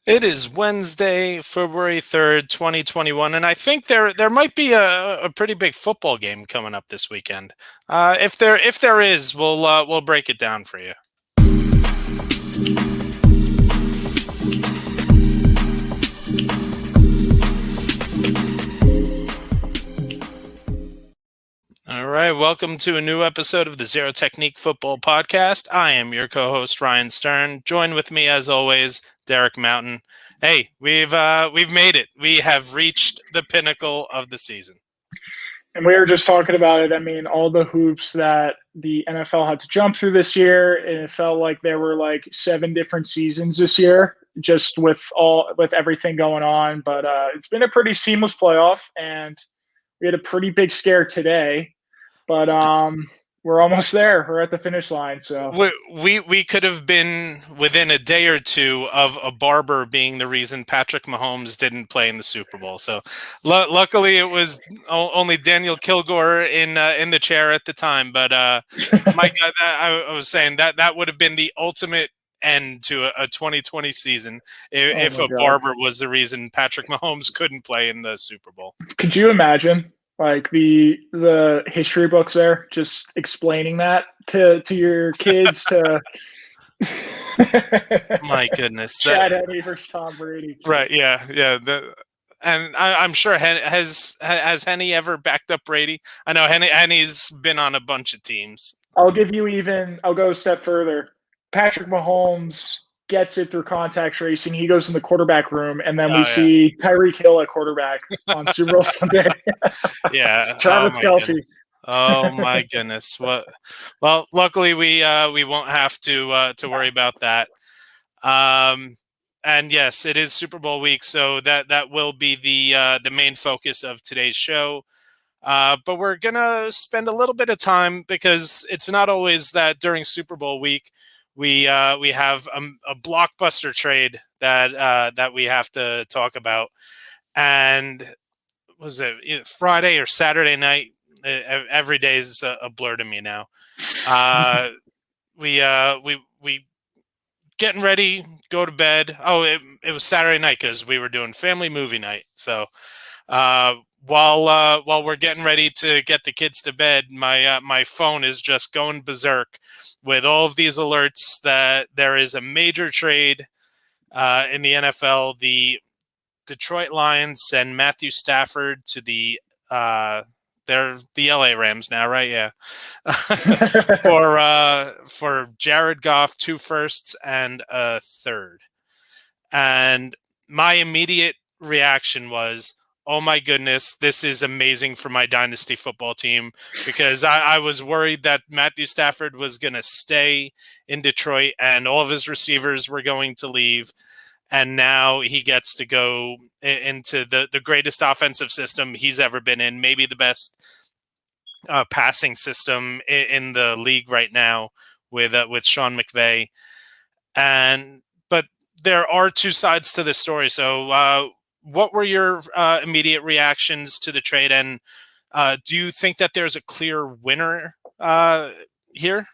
It is Wednesday, February 3rd, 2021, and I think there might be a pretty big football game coming up this weekend. If there is, we'll break it down for you. All right, welcome to a new episode of the Zero Technique Football Podcast. I am your co-host Ryan Stern. Join with me as always, Derek Mountain. Hey, we've made it. We have reached the pinnacle of the season. And we were just talking about it. I mean, all the hoops that the NFL had to jump through this year, and it felt like there were like 7 different seasons this year, just with everything going on. But it's been a pretty seamless playoff, and we had a pretty big scare today. But we're almost there. We're at the finish line. So we could have been within a day or two of a barber being the reason Patrick Mahomes didn't play in the Super Bowl. So luckily it was only Daniel Kilgore in the chair at the time. But Mike, I was saying that would have been the ultimate end to a 2020 season if a barber was the reason Patrick Mahomes couldn't play in the Super Bowl. Could you imagine? Like the history books there, just explaining that to your kids. To my goodness, Chad Henne versus Tom Brady. Right? Yeah. And I'm sure has Henne ever backed up Brady? I know Henne's been on a bunch of teams. I'll go a step further. Patrick Mahomes gets it through contact tracing. He goes in the quarterback room, and then we see Tyreek Hill at quarterback on Super Bowl Sunday. Yeah. Travis Kelce. Oh my goodness. Well, luckily we won't have to worry about that. And yes, it is Super Bowl week, so that will be the main focus of today's show. But we're gonna spend a little bit of time because it's not always that during Super Bowl week we have a blockbuster trade that we have to talk about. And was it Friday or Saturday night? Every day is a blur to me now. We getting ready, go to bed. Oh, it was Saturday night because we were doing family movie night. So while we're getting ready to get the kids to bed, my phone is just going berserk with all of these alerts that there is a major trade in the NFL. The Detroit Lions send Matthew Stafford to they're the LA Rams now, right? Yeah. for Jared Goff, 2 firsts and a third. And my immediate reaction was, oh my goodness, this is amazing for my dynasty football team, because I was worried that Matthew Stafford was going to stay in Detroit and all of his receivers were going to leave. And now he gets to go into the greatest offensive system he's ever been in, maybe the best passing system in the league right now with Sean McVay. But there are 2 sides to this story. So what were your immediate reactions to the trade? And do you think that there's a clear winner here?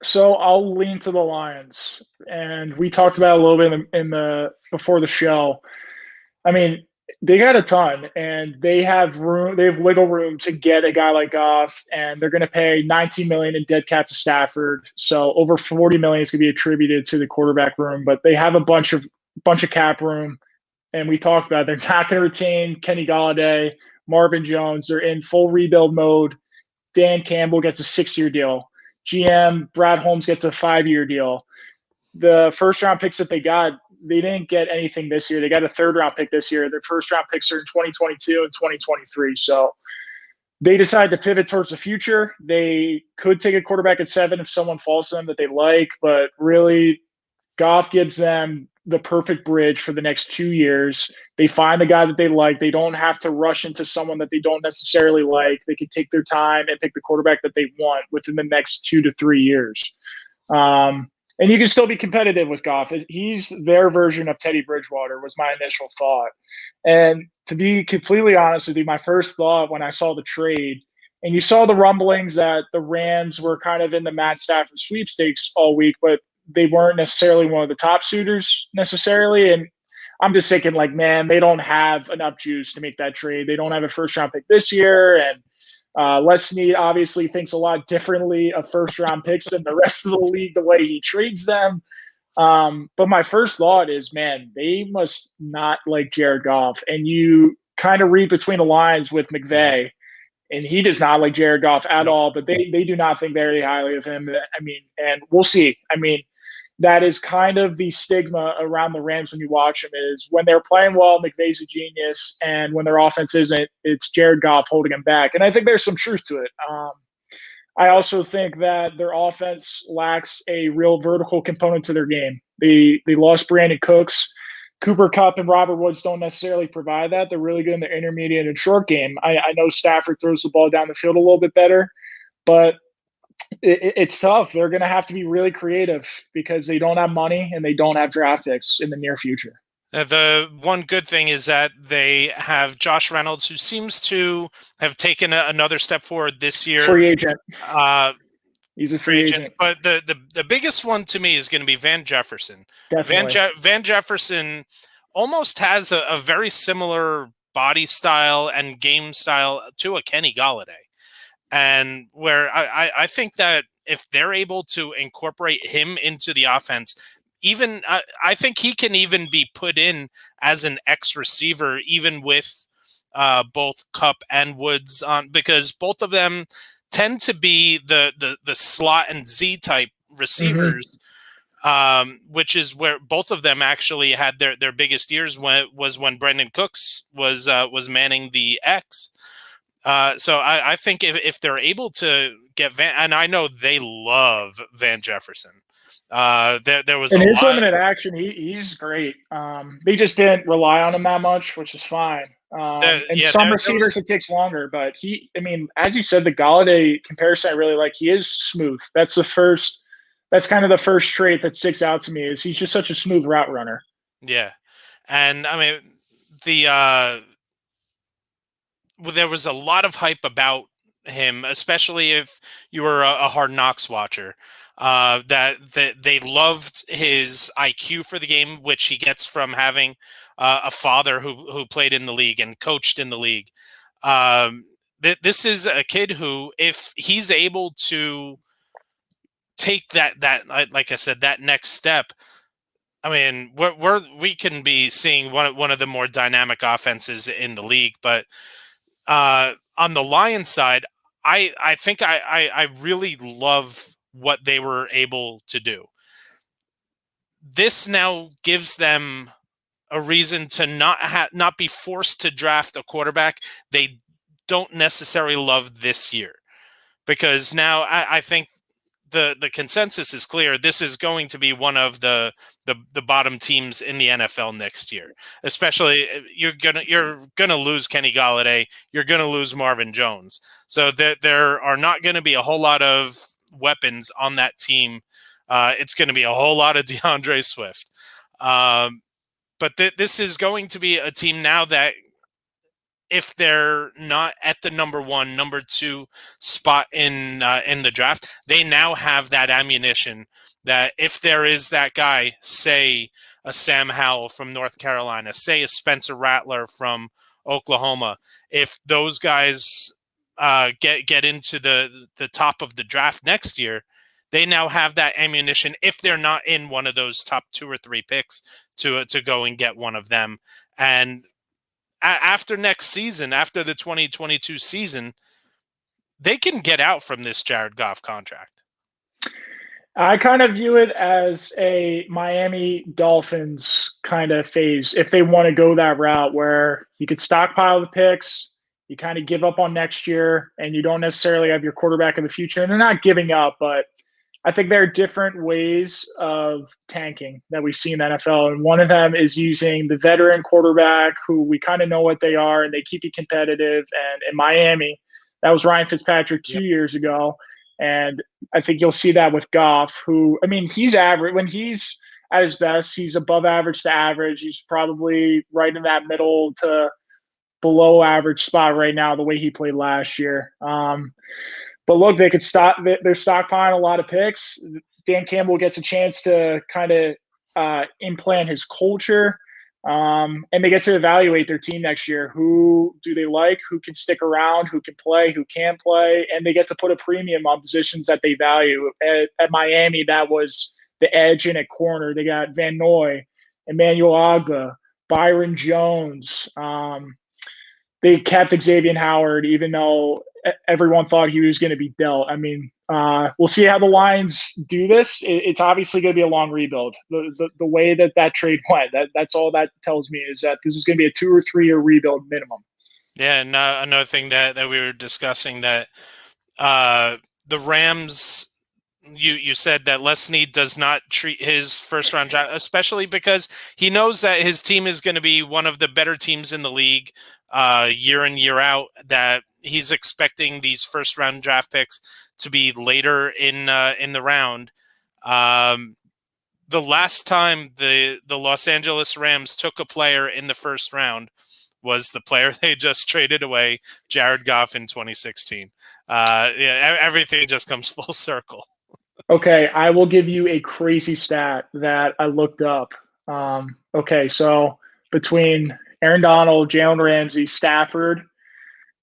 So I'll lean to the Lions, and we talked about it a little bit in the before the show. I mean, they got a ton, and they have room. They have wiggle room to get a guy like Goff, and they're going to pay $19 million in dead cap to Stafford. So over $40 million is going to be attributed to the quarterback room. But they have a bunch of cap room, and we talked about it. They're not going to retain Kenny Golladay, Marvin Jones. They're in full rebuild mode. Dan Campbell gets a 6-year deal. GM Brad Holmes gets a 5-year deal. The first round picks that they didn't get anything this year. They got a 3rd round pick this year. Their first round picks are in 2022 and 2023. So they decided to pivot towards the future. They could take a quarterback at 7 if someone falls to them that they like, but really Goff gives them the perfect bridge for the next 2 years. They find the guy that they like. They don't have to rush into someone that they don't necessarily like. They can take their time and pick the quarterback that they want within the next 2 to 3 years. And you can still be competitive with Goff. He's their version of Teddy Bridgewater, was my initial thought. And to be completely honest with you, my first thought when I saw the trade, and you saw the rumblings that the Rams were kind of in the Matt Stafford sweepstakes all week, but they weren't necessarily one of the top suitors necessarily. And I'm just thinking, like, man, they don't have enough juice to make that trade. They don't have a first round pick this year. And Les Snead obviously thinks a lot differently of first round picks than the rest of the league, the way he trades them. But my first thought is, man, they must not like Jared Goff. And you kind of read between the lines with McVay, and he does not like Jared Goff at all, but they do not think very highly of him. I mean, and we'll see. I mean, that is kind of the stigma around the Rams when you watch them is when they're playing well, McVay's a genius, and when their offense isn't, it's Jared Goff holding him back. And I think there's some truth to it. I also think that their offense lacks a real vertical component to their game. They lost Brandon Cooks. Cooper Kupp and Robert Woods don't necessarily provide that. They're really good in the intermediate and short game. I know Stafford throws the ball down the field a little bit better, but it's tough. They're going to have to be really creative because they don't have money and they don't have draft picks in the near future. The one good thing is that they have Josh Reynolds, who seems to have taken another step forward this year. Free agent. He's a free agent. But the biggest one to me is going to be Van Jefferson. Definitely. Van Jefferson almost has a very similar body style and game style to a Kenny Golladay. And where I think that if they're able to incorporate him into the offense, even I think he can even be put in as an X receiver, even with both Kupp and Woods on, because both of them tend to be the slot and Z type receivers, which is where both of them actually had their biggest years when Brandon Cooks was manning the X. So I think if they're able to get and I know they love Van Jefferson. There was in his limited action, he's great. They just didn't rely on him that much, which is fine. Some receivers it takes longer, but as you said, the Golladay comparison I really like. He is smooth. That's kind of the first trait that sticks out to me is he's just such a smooth route runner. Yeah, and I mean there was a lot of hype about him, especially if you were a Hard Knocks watcher. That they loved his IQ for the game, which he gets from having a father who played in the league and coached in the league. This is a kid who, if he's able to take that like I said, that next step, I mean, we can be seeing one of the more dynamic offenses in the league. But on the Lions side, I think I really love what they were able to do. This now gives them a reason to not be forced to draft a quarterback they don't necessarily love this year, because now I think the consensus is clear. This is going to be one of the bottom teams in the NFL next year. Especially you're gonna lose Kenny Golladay, you're gonna lose Marvin Jones, so there are not going to be a whole lot of weapons on that team. It's going to be a whole lot of DeAndre Swift. But this is going to be a team now that if they're not at the number 1, number 2 spot in the draft, they now have that ammunition that if there is that guy, say a Sam Howell from North Carolina, say a Spencer Rattler from Oklahoma, if those guys get into the top of the draft next year, they now have that ammunition if they're not in one of those top 2 or 3 picks to go and get one of them. And after next season, after the 2022 season, they can get out from this Jared Goff contract. I kind of view it as a Miami Dolphins kind of phase if they want to go that route where you could stockpile the picks, you kind of give up on next year, and you don't necessarily have your quarterback of the future. And they're not giving up, but I think there are different ways of tanking that we see in the NFL. And one of them is using the veteran quarterback who we kind of know what they are and they keep you competitive. And in Miami, that was Ryan Fitzpatrick 2 years ago. And I think you'll see that with Goff, who, he's average. When he's at his best, he's above average to average. He's probably right in that middle to below average spot right now, the way he played last year. But look, they could stop. They're stockpiling a lot of picks. Dan Campbell gets a chance to kind of implant his culture. And they get to evaluate their team next year. Who do they like? Who can stick around? Who can play? Who can't play? And they get to put a premium on positions that they value. At Miami, that was the edge in at corner. They got Van Noy, Emmanuel Agba, Byron Jones. They kept Xavier Howard, even though everyone thought he was going to be dealt. I mean, we'll see how the Lions do this. It's obviously going to be a long rebuild. The way that trade went, that's all that tells me is that this is going to be a 2 or 3 year rebuild minimum. Yeah, and another thing that we were discussing, that the Rams, you said that Les Snead does not treat his first round draft, especially because he knows that his team is going to be one of the better teams in the league year in, year out, that he's expecting these first round draft picks to be later in the round. The last time the Los Angeles Rams took a player in the first round was the player they just traded away, Jared Goff, in 2016. Yeah, everything just comes full circle. Okay, I will give you a crazy stat that I looked up. Okay, so between Aaron Donald, Jalen Ramsey, Stafford,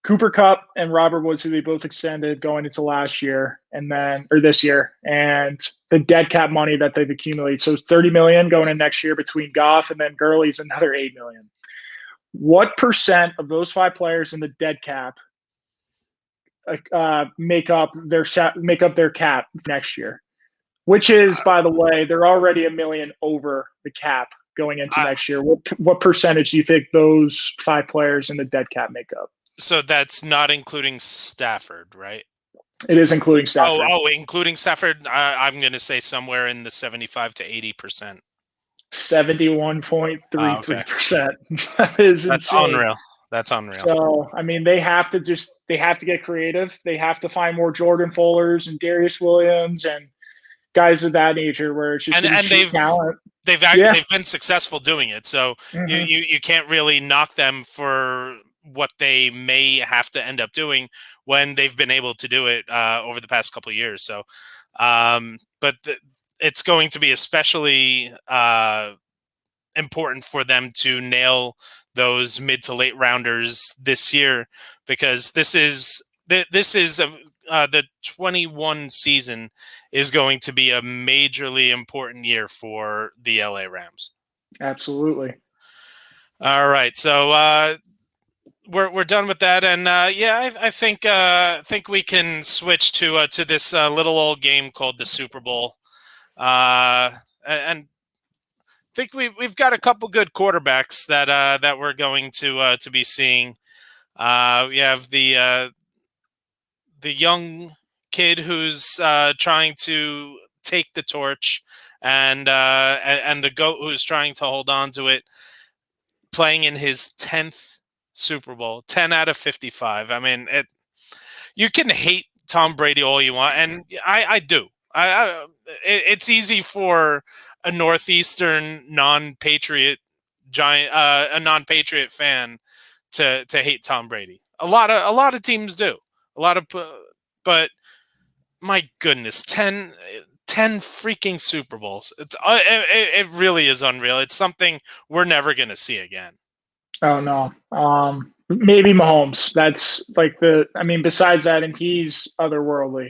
Cooper Kupp, and Robert Woods, who they both extended going into last year or this year, and the dead cap money that they've accumulated. So $30 million going in next year between Goff, and then Gurley's another $8 million. What percent of those 5 players in the dead cap make up their cap next year? Which is, by the way, they're already $1 million over the cap going into next year. What percentage do you think those 5 players in the dead cap make up? So that's not including Stafford, right? It is including Stafford. Oh, including Stafford, I'm going to say somewhere in the 75 to 80%. 71.33%. That is That's insane. unreal. That's unreal. So, I mean, they have to get creative. They have to find more Jordan Fullers and Darius Williams and guys of that nature, where it's just and talent. They've been successful doing it. So you can't really knock them for what they may have to end up doing when they've been able to do it over the past couple of years. So, it's going to be especially important for them to nail those mid to late rounders this year, because this is the 21 season is going to be a majorly important year for the LA Rams. Absolutely. All right, so we're done with that, and I think we can switch to this little old game called the Super Bowl, and I think we've got a couple good quarterbacks that we're going to be seeing. We have the young kid who's trying to take the torch, and the GOAT who's trying to hold on to it, playing in his 10th Super Bowl, 10 out of 55. I mean, you can hate Tom Brady all you want, and I do. It's easy for a Northeastern non-Patriot a non-Patriot fan to hate Tom Brady. A lot of teams do. But my goodness, 10 freaking Super Bowls. It really is unreal. It's something we're never going to see again. Oh no. Maybe Mahomes. That's like besides that, and he's otherworldly.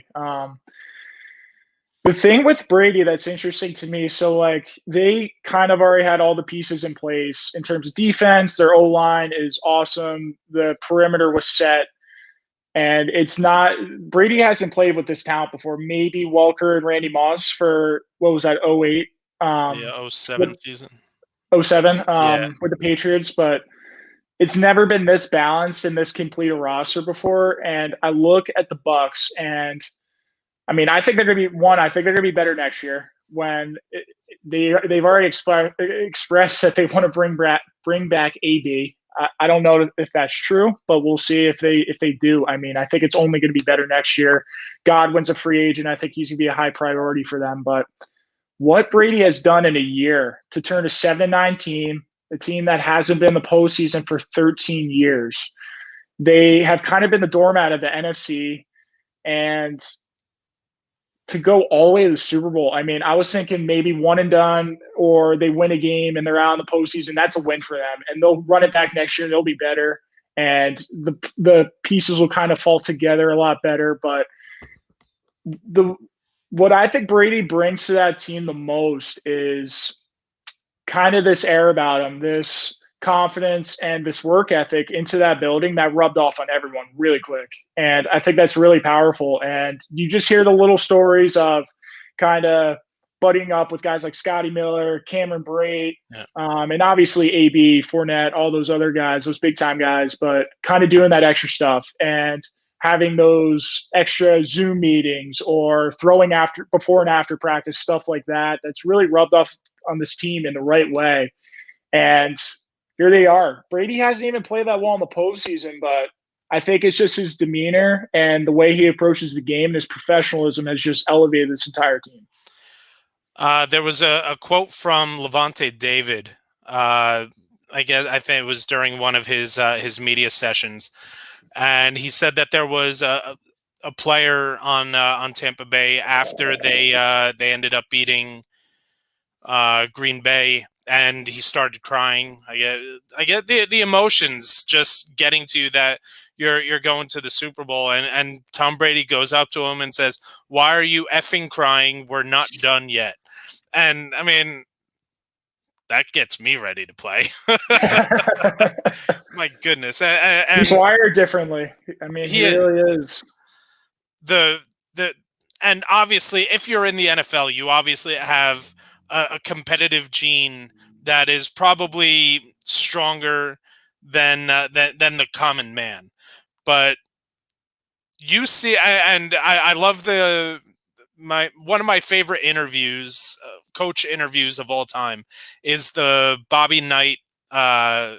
The thing with Brady that's interesting to me, so like they kind of already had all the pieces in place in terms of defense. Their O-line is awesome. The perimeter was set. And it's not – Brady hasn't played with this talent before. Maybe Welker and Randy Moss for – what was that, 08? 07 season. 07 with the Patriots. But it's never been this balanced and this complete a roster before. And I look at the Bucs, and, I mean, I think they're going to be – I think they're going to be better next year when they've already expressed that they want to bring back AD. I don't know if that's true, but we'll see if they do. I mean, I think it's only going to be better next year. Godwin's a free agent. I think he's going to be a high priority for them. But what Brady has done in a year to turn a 7-9 team, a team that hasn't been in the postseason for 13 years, they have kind of been the doormat of the NFC. And to go all the way to the Super Bowl, I mean, I was thinking maybe one and done, or they win a game and they're out in the postseason. That's a win for them, and they'll run it back next year and they'll be better, and the pieces will kind of fall together a lot better. But the what I think Brady brings to that team the most is kind of this air about him, this confidence and this work ethic into that building that rubbed off on everyone really quick. And I think that's really powerful. And you just hear the little stories of kind of buddying up with guys like Scotty Miller, Cameron Brate, and obviously AB, Fournette, all those other guys, those big time guys, but kind of doing that extra stuff and having those extra Zoom meetings or throwing after before and after practice, stuff like that. That's really rubbed off on this team in the right way. And here they are. Brady hasn't even played that well in the postseason, but I think it's just his demeanor and the way he approaches the game and his professionalism has just elevated this entire team. There was a quote from Levante David. I think it was during one of his media sessions, and he said that there was a player on Tampa Bay after they ended up beating Green Bay, and he started crying. I get the emotions just getting to you that you're going to the Super Bowl, and Tom Brady goes up to him and says, "Why are you effing crying? We're not done yet." And I mean, that gets me ready to play. My goodness. And he's wired differently. I mean, he really is. And obviously, if you're in the NFL, you obviously have a competitive gene that is probably stronger than the common man. But you see, and I love one of my favorite interviews, coach interviews of all time, is the Bobby Knight. I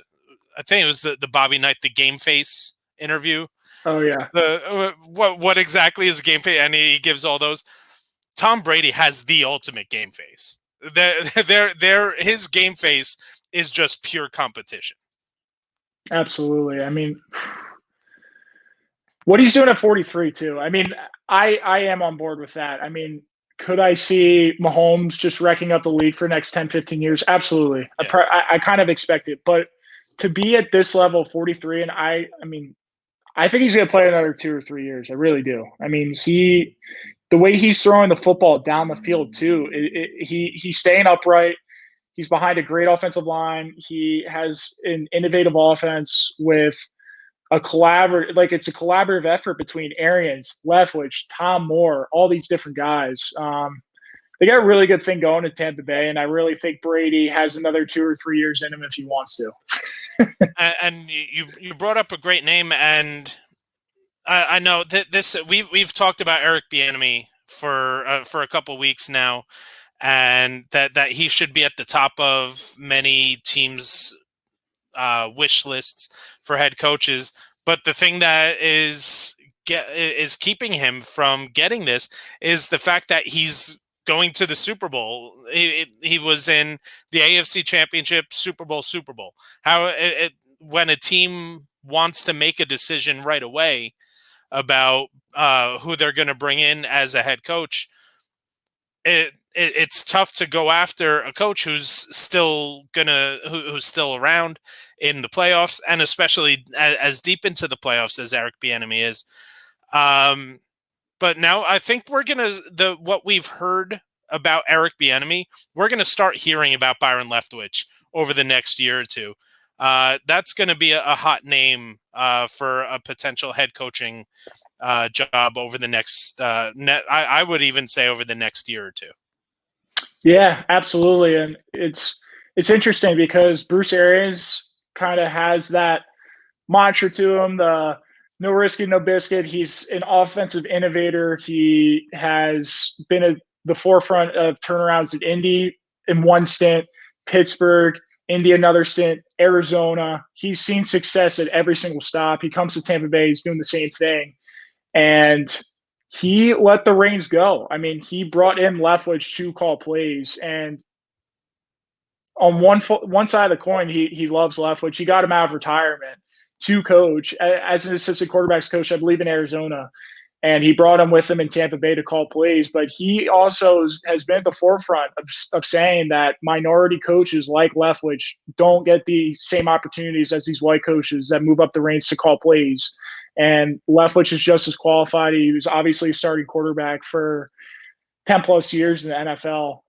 think it was the Bobby Knight, the Game Face interview. Oh yeah. What exactly is Game Face? And he gives all those. Tom Brady has the ultimate game face. His game face is just pure competition. Absolutely. I mean, what he's doing at 43 too. I mean, I am on board with that. I mean, could I see Mahomes just wrecking up the league for the next 10, 15 years? Absolutely. Yeah. I kind of expect it. But to be at this level, 43, and I mean, I think he's going to play another 2 or 3 years. I really do. I mean, the way he's throwing the football down the field too, he's staying upright. He's behind a great offensive line. He has an innovative offense with it's a collaborative effort between Arians, Leftwich, Tom Moore, all these different guys. They got a really good thing going at Tampa Bay, and I really think Brady has another 2 or 3 years in him if he wants to. And you brought up a great name, and I know that we've talked about Eric Bieniemy for a couple weeks now, and that he should be at the top of many teams' wish lists for head coaches. But the thing that is keeping him from getting this is the fact that he's going to the Super Bowl. He was in the AFC Championship, Super Bowl. When a team wants to make a decision right away about who they're going to bring in as a head coach, it's tough to go after a coach who's still around in the playoffs, and especially as deep into the playoffs as Eric Bieniemy is. But now I think what we've heard about Eric Bieniemy, we're gonna start hearing about Byron Leftwich over the next year or two. That's going to be a hot name for a potential head coaching job over the next. I would even say over the next year or two. Yeah, absolutely, and it's interesting because Bruce Arians kind of has that mantra to him: the no risky, no biscuit. He's an offensive innovator. He has been at the forefront of turnarounds at Indy in one stint, Pittsburgh, Indy another stint, Arizona. He's seen success at every single stop. He comes to Tampa Bay. He's doing the same thing, and he let the reins go. I mean, he brought in Leftwich to call plays, and on one side of the coin, he loves Leftwich. He got him out of retirement to coach as an assistant quarterbacks coach, I believe, in Arizona. and he brought him with him in Tampa Bay to call plays. But he also has been at the forefront of saying that minority coaches like Leftwich don't get the same opportunities as these white coaches that move up the ranks to call plays. And Leftwich is just as qualified. He was obviously a starting quarterback for 10 plus years in the NFL.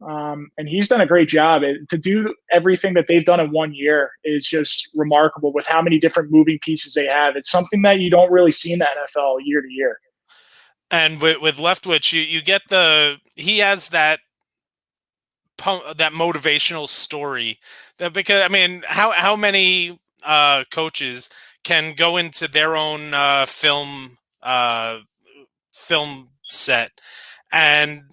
And he's done a great job. To do everything that they've done in 1 year is just remarkable with how many different moving pieces they have. It's something that you don't really see in the NFL year to year. And with Leftwich, you get he has that motivational story because I mean, how many coaches can go into their own film set and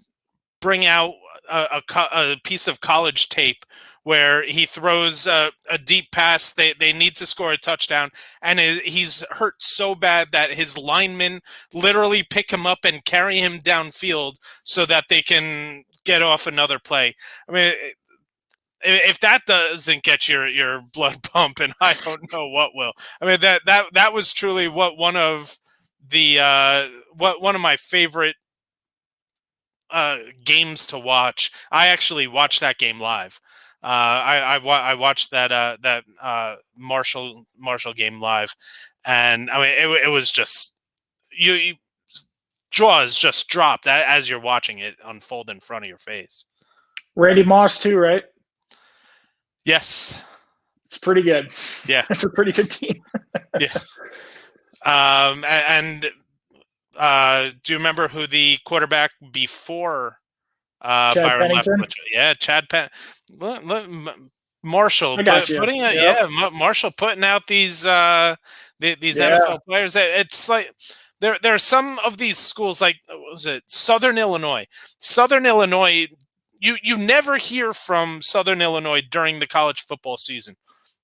bring out a piece of college tape where he throws a deep pass. They need to score a touchdown, and he's hurt so bad that his linemen literally pick him up and carry him downfield so that they can get off another play. I mean, if that doesn't get your blood pumping, I don't know what will. I mean, that was truly one of my favorite games to watch. I actually watched that game live. I watched that Marshall game live, and I mean it was just you jaws just dropped as you're watching it unfold in front of your face. Randy Moss too, right? Yes, it's pretty good. Yeah, it's a pretty good team. Yeah. And do you remember who the quarterback before Byron Leftwich? Yeah, Chad Penn. Marshall Marshall putting out these NFL players. It's like there are some of these schools, like what was it, Southern Illinois. You never hear from Southern Illinois during the college football season.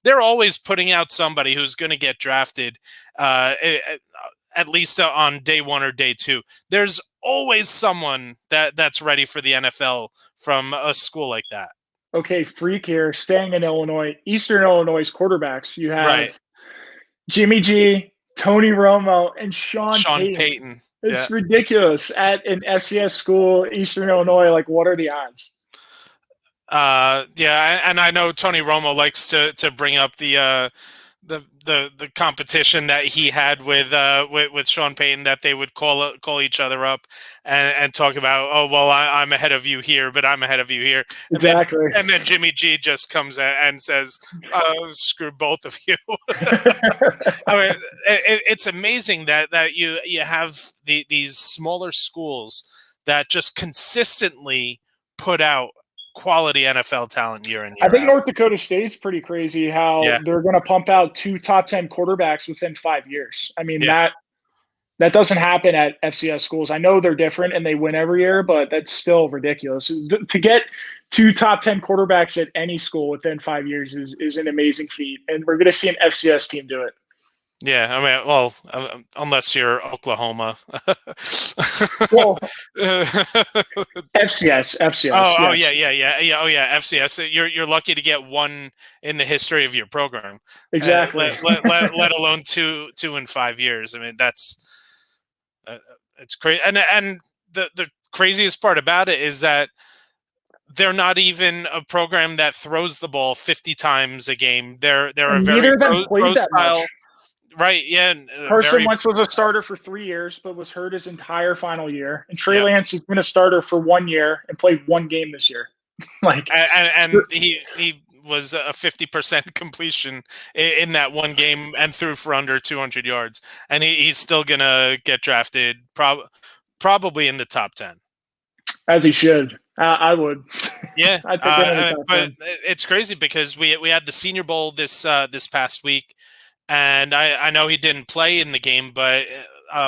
They're always putting out somebody who's going to get drafted at least on day one or day two. There's always someone that's ready for the NFL from a school like that. Okay, freak here, staying in Illinois, Eastern Illinois quarterbacks. You have Jimmy G, Tony Romo, and Sean Payton. It's ridiculous. At an FCS school, Eastern Illinois, like, what are the odds? And I know Tony Romo likes to bring up the competition that he had with Sean Payton, that they would call each other up and talk about, oh well, I'm ahead of you here, but I'm ahead of you here. Exactly. And then Jimmy G just comes and says, screw both of you. I mean, it's amazing that you have these smaller schools that just consistently put out quality NFL talent year in year I think out. North Dakota State's pretty crazy how they're going to pump out 2 top 10 quarterbacks within 5 years. I mean, that doesn't happen at FCS schools. I know they're different and they win every year, but that's still ridiculous. To get 2 top 10 quarterbacks at any school within 5 years is an amazing feat. And we're going to see an FCS team do it. Yeah, I mean, well, unless you're Oklahoma. Well, FCS. Oh, yeah, FCS. You're lucky to get one in the history of your program. Exactly. Let alone two in 5 years. I mean, that's it's crazy. And the craziest part about it is that they're not even a program that throws the ball 50 times a game. They're a very pro style. Right, yeah. Carson Wentz was a starter for 3 years, but was hurt his entire final year. And Trey Lance has been a starter for 1 year and played 1 game this year. And he was a 50% completion in that 1 game and threw for under 200 yards. And he's still gonna get drafted probably in the top 10. As he should. I would. Yeah, but it's crazy because we had the Senior Bowl this past week. And I know he didn't play in the game, but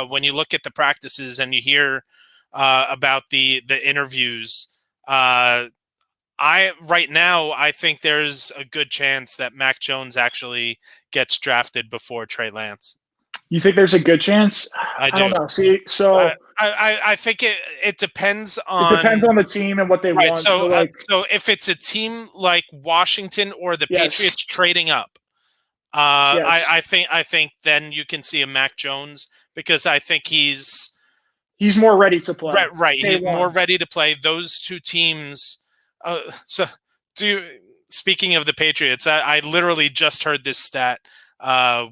when you look at the practices and you hear about the interviews, right now I think there's a good chance that Mac Jones actually gets drafted before Trey Lance. You think there's a good chance? I don't know. See, so I think it depends on. It depends on the team and what they want. So if it's a team like Washington or the Patriots trading up. I think then you can see a Mac Jones because I think he's He's more ready to play. Right. Day He's more one. ready to play. Those two teams. So, speaking of the Patriots, I literally just heard this stat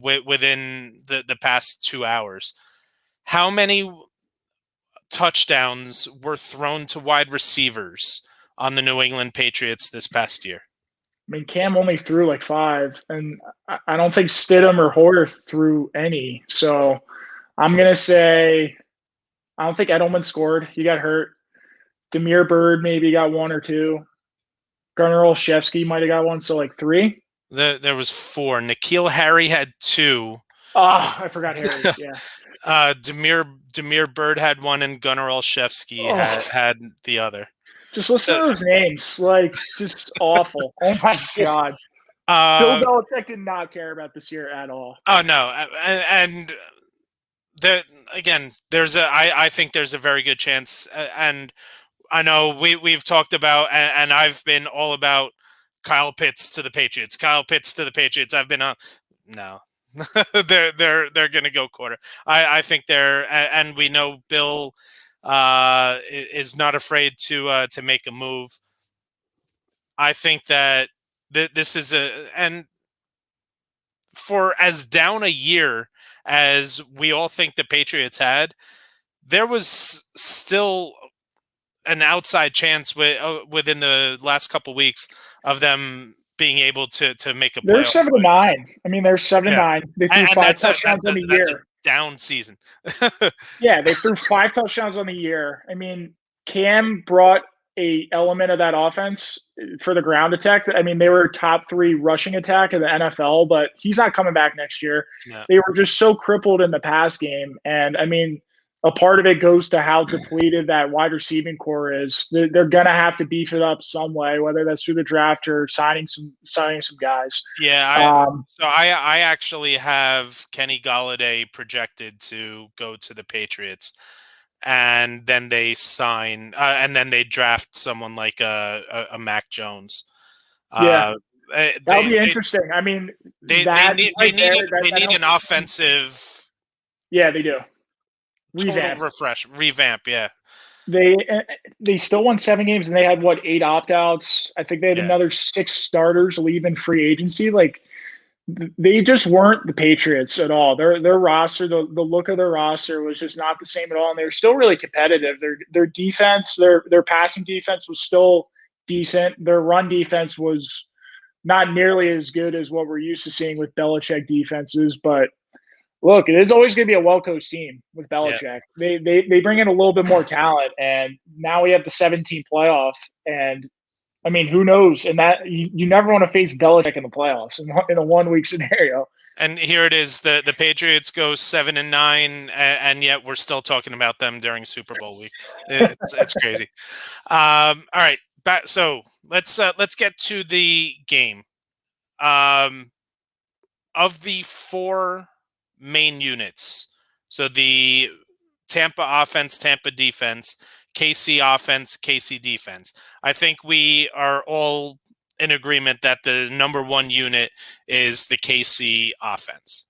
within the past 2 hours. How many touchdowns were thrown to wide receivers on the New England Patriots this past year? I mean, Cam only threw like 5, and I don't think Stidham or Hoyer threw any. So I'm gonna say I don't think Edelman scored. He got hurt. Demir Bird maybe got 1 or 2. Garner Olszewski might have got 1, so like 3. There was 4. N'Keal Harry had 2. Oh, I forgot Harry. Yeah. Demir Bird had 1, and Gunnar Olszewski had the other. Just listen to those names, like just awful. Oh my god. Bill Belichick did not care about this year at all. Oh no, and again, I think there's a very good chance, and I know we've talked about, and I've been all about Kyle Pitts to the Patriots. Kyle Pitts to the Patriots. I've been no. they're going to go quarter. I think and we know Bill is not afraid to make a move. I think that this is and for as down a year as we all think the Patriots had, there was still an outside chance within the last couple weeks of them being able to make a playoff. They're 7-9. I mean, they're 7-9. They threw 5 touchdowns on the year. That's a down season. Yeah, they threw 5 touchdowns on the year. I mean, Cam brought a element of that offense for the ground attack. I mean, they were top 3 rushing attack in the NFL, but he's not coming back next year. Yeah. They were just so crippled in the pass game. And I mean, a part of it goes to how depleted that wide receiving core is. They're going to have to beef it up some way, whether that's through the draft or signing some guys. Yeah. So I actually have Kenny Golladay projected to go to the Patriots, and then they sign, and then they draft someone like a Mac Jones. Yeah. That'll be interesting. I mean, they need an offensive. Yeah, they do. Revamp. Yeah. They still won 7 games, and they had 8 opt-outs. I think they had another 6 starters leave in free agency. Like, they just weren't the Patriots at all. Their roster, the look of their roster was just not the same at all, and they were still really competitive. Their defense, their passing defense was still decent. Their run defense was not nearly as good as what we're used to seeing with Belichick defenses, but look, it is always going to be a well-coached team with Belichick. Yeah. They bring in a little bit more talent, and now we have the 17 playoff. And I mean, who knows? And that you never want to face Belichick in the playoffs in a 1-week scenario. And here it is: the Patriots go 7-9, and yet we're still talking about them during Super Bowl week. It's crazy. All right, so let's get to the game. Of the 4 main units, so the Tampa offense, Tampa defense, KC offense, KC defense, I think we are all in agreement that the number 1 unit is the KC offense.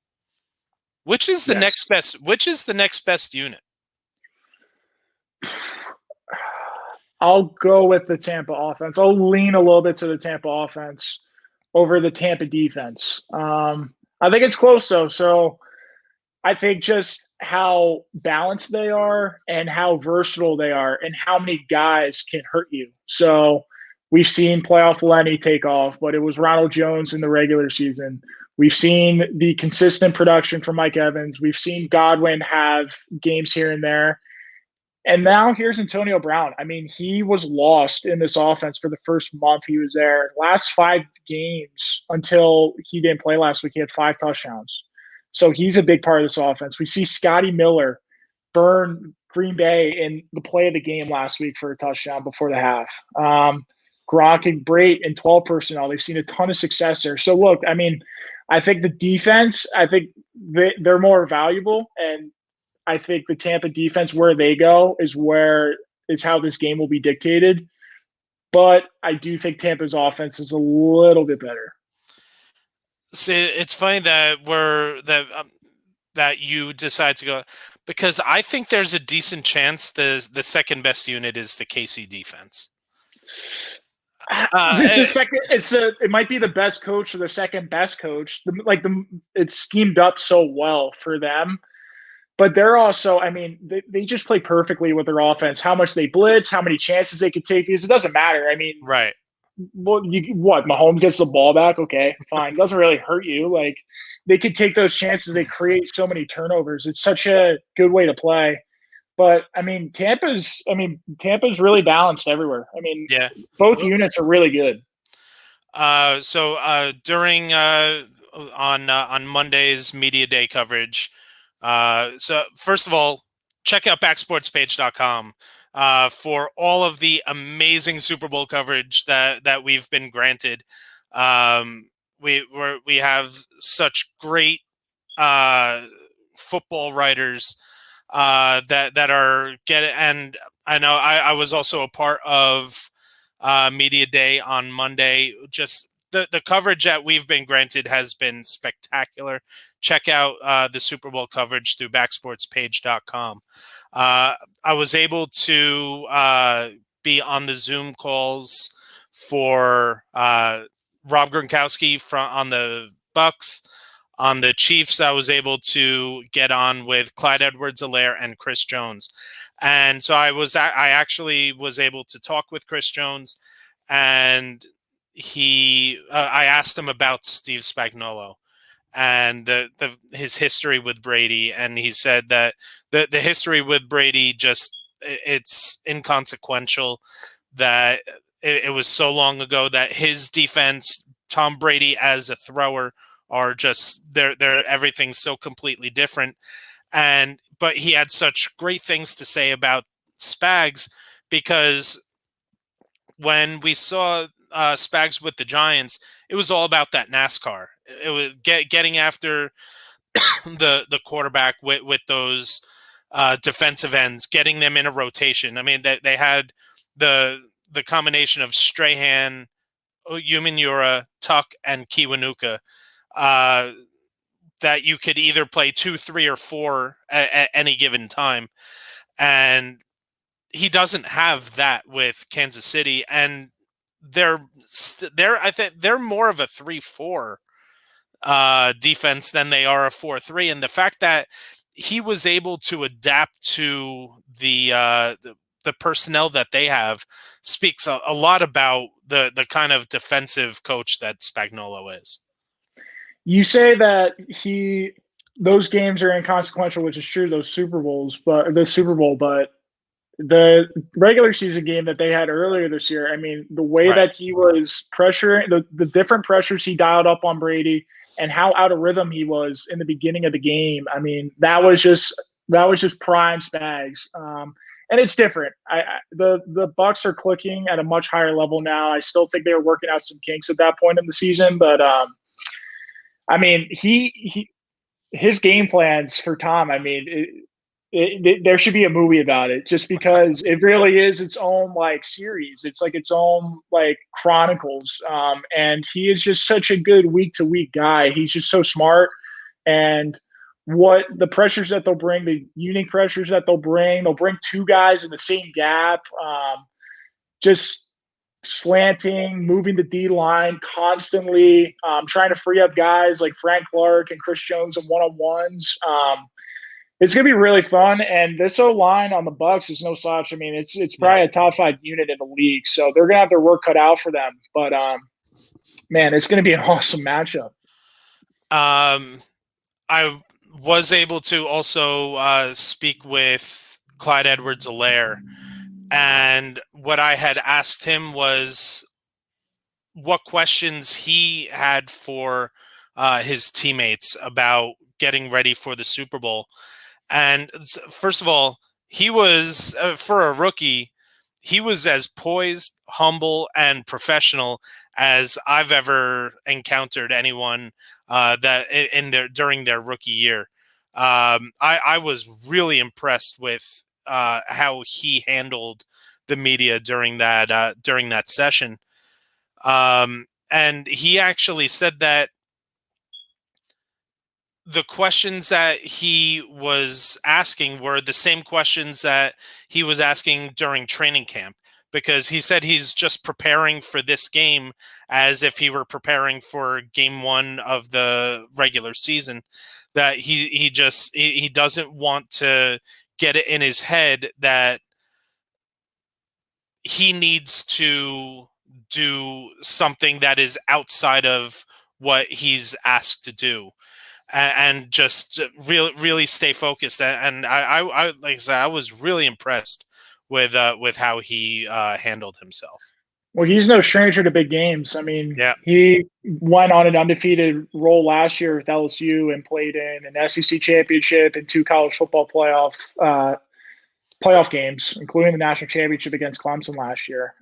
Which is the next best unit? I'll go with the Tampa offense. I'll lean a little bit to the Tampa offense over the Tampa defense. I think it's close though. So I think just how balanced they are and how versatile they are and how many guys can hurt you. So we've seen playoff Lenny take off, but it was Ronald Jones in the regular season. We've seen the consistent production from Mike Evans. We've seen Godwin have games here and there. And now here's Antonio Brown. I mean, he was lost in this offense for the first month he was there. Last 5 games until he didn't play last week, he had 5 touchdowns. So he's a big part of this offense. We see Scotty Miller burn Green Bay in the play of the game last week for a touchdown before the half. Gronk and Brait in 12 personnel. They've seen a ton of success there. So, look, I mean, I think the defense, I think they're more valuable. And I think the Tampa defense, where they go, is how this game will be dictated. But I do think Tampa's offense is a little bit better. See, it's funny that that you decide to go, Because I think there's a decent chance the second best unit is the KC defense. It's a second. It might be the best coach or the second best coach. It's schemed up so well for them. But they're also, I mean, they just play perfectly with their offense. How much they blitz, how many chances they could take, because it doesn't matter. I mean, right. Mahomes gets the ball back, okay, fine. It doesn't really hurt you. Like, they could take those chances. They create so many turnovers. It's such a good way to play. But I mean, Tampa's really balanced everywhere. I mean, Yeah, both units are really good. During on Monday's media day coverage, so first of all, check out backsportspage.com for all of the amazing Super Bowl coverage that we've been granted. We have such great football writers that are getting, and I know I was also a part of media day on Monday. Just the coverage that we've been granted has been spectacular. Check out the Super Bowl coverage through backsportspage.com. I was able to be on the Zoom calls for Rob Gronkowski on the Bucks. On the Chiefs, I was able to get on with Clyde Edwards-Helaire and Chris Jones. And so I actually was able to talk with Chris Jones, and I asked him about Steve Spagnuolo and his history with Brady. And he said that the history with Brady it's inconsequential, that it was so long ago that his defense, Tom Brady as a thrower, are just they're everything's so completely different. But he had such great things to say about Spags, because when we saw Spags with the Giants, it was all about that NASCAR. It was getting after the quarterback with those defensive ends, getting them in a rotation. I mean, they had the combination of Strahan, Umenyiora, Tuck, and Kiwanuka. That you could either play 2, 3, or 4 at any given time. And he doesn't have that with Kansas City. And I think they're more of a 3-4 defense than they are a 4-3. And the fact that he was able to adapt to the personnel that they have speaks a lot about the kind of defensive coach that Spagnuolo is. You say that those games are inconsequential, which is true. Those Super Bowls, but the regular season game that they had earlier this year, I mean, the way that he was pressuring, the different pressures he dialed up on Brady, and how out of rhythm he was in the beginning of the game. I mean, that was just prime Spags. And it's different. The Bucks are clicking at a much higher level now. I still think they were working out some kinks at that point in the season, but I mean, his game plans for Tom, I mean, there should be a movie about it, just because it really is its own like series. It's like its own like chronicles. And he is just such a good week to week guy. He's just so smart. And what the pressures that they'll bring, the unique pressures that they'll bring 2 guys in the same gap, just slanting, moving the D line constantly, trying to free up guys like Frank Clark and Chris Jones in one-on-ones. It's gonna be really fun, and this O-line on the Bucks is no slouch. I mean, it's probably a top 5 unit in the league, so they're gonna have their work cut out for them. But man, it's gonna be an awesome matchup. I was able to also speak with Clyde Edwards-Helaire, and what I had asked him was what questions he had for his teammates about getting ready for the Super Bowl. And first of all, he was, for a rookie, he was as poised, humble, and professional as I've ever encountered anyone during their rookie year. I was really impressed with how he handled the media during that session. And he actually said that the questions that he was asking were the same questions that he was asking during training camp, because he said he's just preparing for this game as if he were preparing for game one of the regular season. That he doesn't want to get it in his head that he needs to do something that is outside of what he's asked to do, and just really stay focused. And I like I said, I was really impressed with how he handled himself. Well, he's no stranger to big games. I mean, Yeah. he went on an undefeated roll last year with LSU and played in an SEC championship and two college football playoff games, including the national championship against Clemson last year.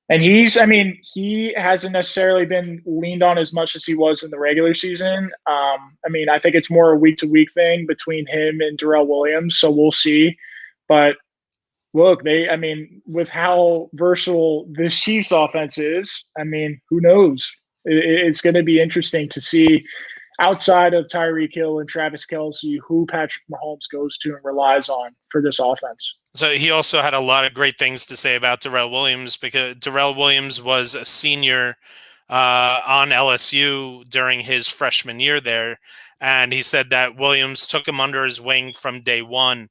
And he hasn't necessarily been leaned on as much as he was in the regular season. I mean, I think it's more a week to week thing between him and Darrell Williams. So we'll see. But look, with how versatile this Chiefs offense is, I mean, who knows? It's going to be interesting to see outside of Tyreek Hill and Travis Kelce, who Patrick Mahomes goes to and relies on for this offense. So he also had a lot of great things to say about Darrell Williams, because Darrell Williams was a senior on LSU during his freshman year there. And he said that Williams took him under his wing from day one.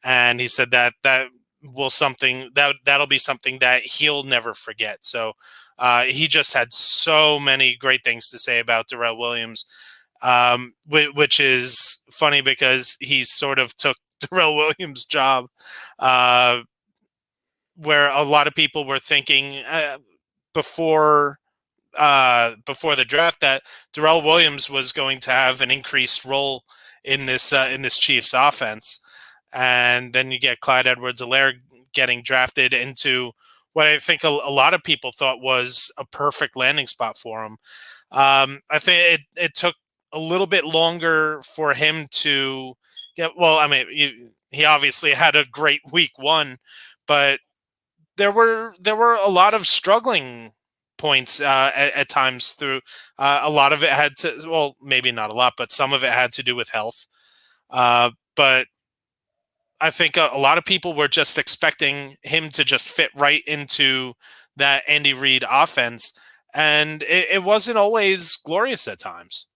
And he said that'll be something that he'll never forget. So he just had so many great things to say about Darrell Williams, which is funny because he sort of took Darrell Williams' job, where a lot of people were thinking before the draft that Darrell Williams was going to have an increased role in this Chiefs offense. And then you get Clyde Edwards-Helaire getting drafted into what I think a lot of people thought was a perfect landing spot for him. I think it took a little bit longer for him to get. Well, I mean, he obviously had a great week one, but there were a lot of struggling points at times through. A lot of it had to, well, maybe not a lot, but some of it had to do with health. But I think a lot of people were just expecting him to just fit right into that Andy Reid offense, and it wasn't always glorious at times.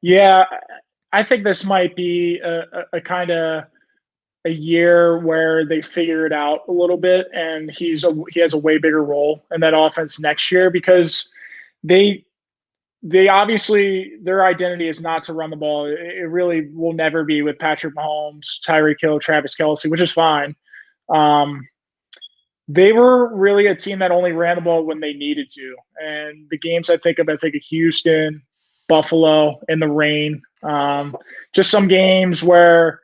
Yeah, I think this might be a kind of a year where they figure it out a little bit, and he has a way bigger role in that offense next year, because they obviously, their identity is not to run the ball. It really will never be with Patrick Mahomes, Tyreek Hill, Travis Kelce, which is fine. They were really a team that only ran the ball when they needed to. And the games I think of Houston, Buffalo, in the rain. Just some games where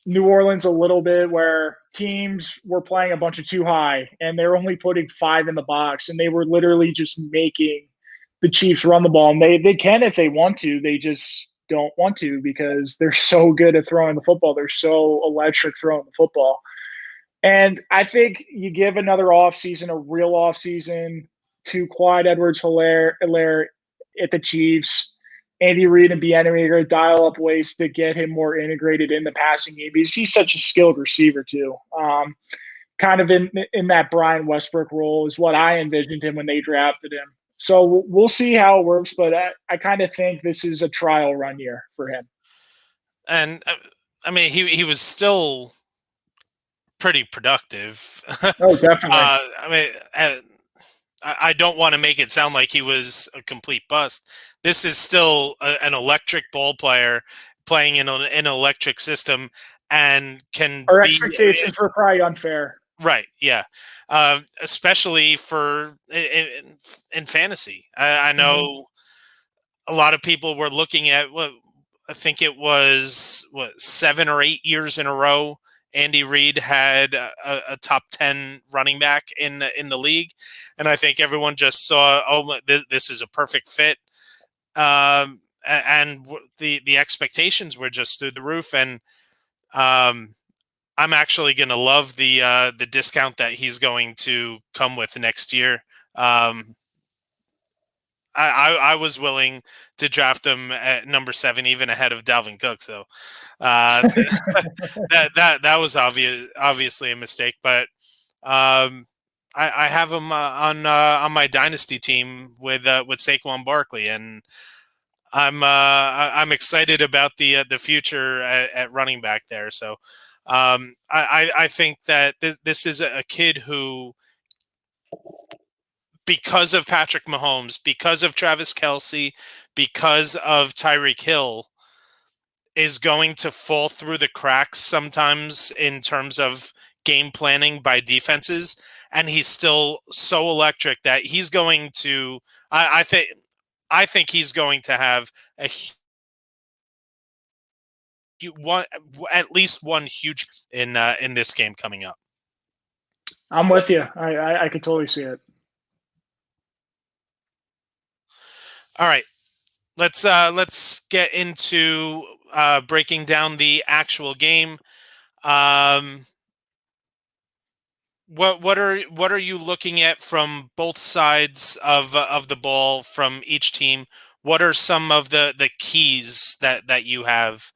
New Orleans a little bit, where teams were playing a bunch of too high and they're only putting 5 in the box, and they were literally just making the Chiefs run the ball. And they can if they want to. They just don't want to because they're so good at throwing the football. They're so electric throwing the football. And I think you give another offseason, a real offseason, to Clyde Edwards-Helaire at the Chiefs. Andy Reid and Bieniemy are going to dial up ways to get him more integrated in the passing game, because he's such a skilled receiver too. Kind of in that Brian Westbrook role is what I envisioned him when they drafted him. So we'll see how it works, but I kind of think this is a trial run year for him. And I mean, he was still pretty productive. Oh, definitely. I mean, I don't want to make it sound like he was a complete bust. This is still an electric ball player playing in an electric system, and our expectations were probably unfair. Right. Yeah. Especially for in fantasy. I know a lot of people were looking at what I think it was 7 or 8 years in a row. Andy Reid had a top 10 running back in the league, and I think everyone just saw, oh, this is a perfect fit, and the expectations were just through the roof. And I'm actually going to love the discount that he's going to come with next year. I was willing to draft him at number 7, even ahead of Dalvin Cook. So that was obviously a mistake. But I have him on my dynasty team with Saquon Barkley, and I'm excited about the future at running back there. So I think that this is a kid who, because of Patrick Mahomes, because of Travis Kelce, because of Tyreek Hill, is going to fall through the cracks sometimes in terms of game planning by defenses. And he's still so electric that he's going to, I think he's going to have at least one huge in this game coming up. I'm with you. I could totally see it. All right, let's get into breaking down the actual game. What are you looking at from both sides of the ball from each team? What are some of the keys that you have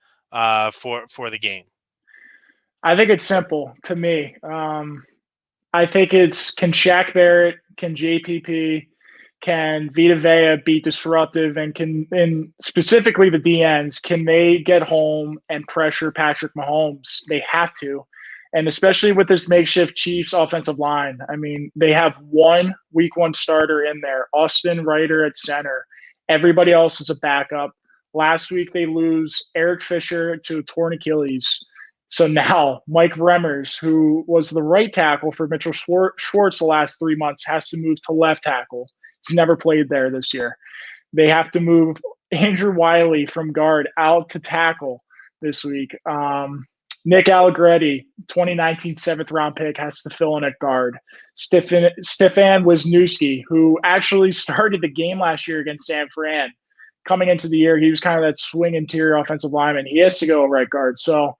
for the game? I think it's simple to me. I think it's, can Shaq Barrett, can JPP, can Vita Vea be disruptive, and specifically the DNs, can they get home and pressure Patrick Mahomes? They have to. And especially with this makeshift Chiefs offensive line. I mean, they have one week 1 starter in there, Austin Reiter at center. Everybody else is a backup. Last week they lose Eric Fisher to torn Achilles. So now Mike Remmers, who was the right tackle for Mitchell Schwartz the last 3 months, has to move to left tackle. He's never played there this year. They have to move Andrew Wiley from guard out to tackle this week. Nick Allegretti, 2019 7th-round pick, has to fill in at guard. Stefan Wisniewski, who actually started the game last year against San Fran. Coming into the year, he was kind of that swing interior offensive lineman. He has to go right guard. So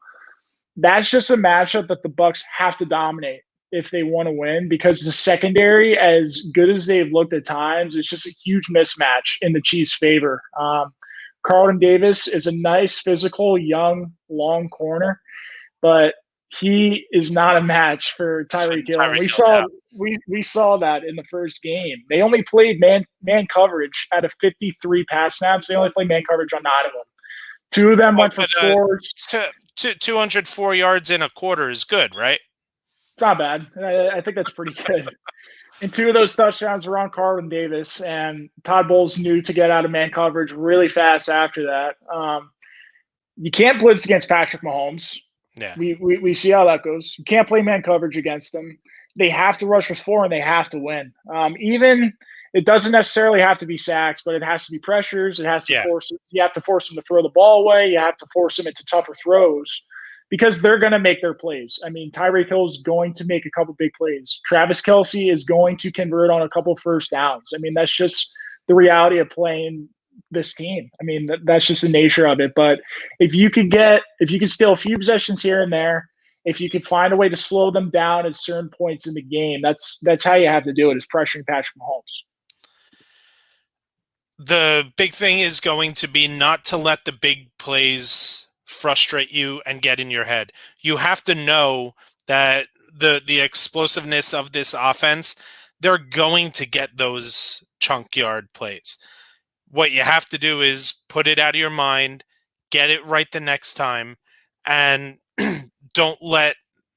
that's just a matchup that the Bucs have to dominate if they want to win, because the secondary, as good as they've looked at times, it's just a huge mismatch in the Chiefs' favor. Carlton Davis is a nice, physical, young, long corner, but he is not a match for Tyreek Hill. We saw that in the first game. They only played man coverage out of 53 pass snaps. They only played man coverage on 9 of them. 2 of them went for 4. 204 yards in a quarter is good, right? It's not bad. I think that's pretty good. And 2 of those touchdowns were on Carlton Davis, and Todd Bowles knew to get out of man coverage really fast after that. You can't blitz against Patrick Mahomes. Yeah. We see how that goes. You can't play man coverage against them. They have to rush with 4, and they have to win. Even it doesn't necessarily have to be sacks, but it has to be pressures. It has to force. You have to force them to throw the ball away. You have to force them into tougher throws, because they're going to make their plays. I mean, Tyreek Hill is going to make a couple big plays. Travis Kelce is going to convert on a couple first downs. I mean, that's just the reality of playing this team. I mean, that's just the nature of it. But if you could steal a few possessions here and there, if you could find a way to slow them down at certain points in the game, that's how you have to do it, is pressuring Patrick Mahomes. The big thing is going to be not to let the big plays frustrate you and get in your head. You have to know that the explosiveness of this offense, they're going to get those chunk yard plays. What you have to do is put it out of your mind, get it right the next time, and don't let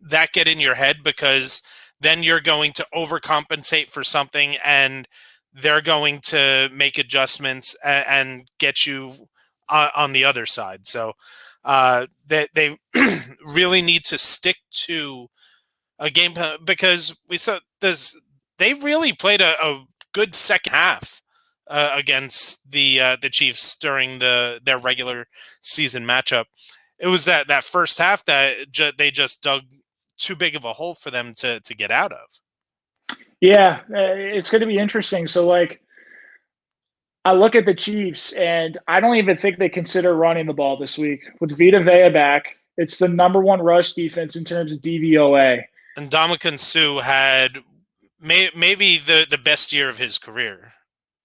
that get in your head, because then you're going to overcompensate for something, and they're going to make adjustments and get you on the other side. So they really need to stick to a game plan, because we saw this. They really played a good second half against the Chiefs during their regular season matchup. It was that first half that they just dug too big of a hole for them to get out of. Yeah, it's going to be interesting. So, I look at the Chiefs, and I don't even think they consider running the ball this week. With Vita Vea back, it's the number 1 rush defense in terms of DVOA. And Ndamukong Suh had maybe the best year of his career.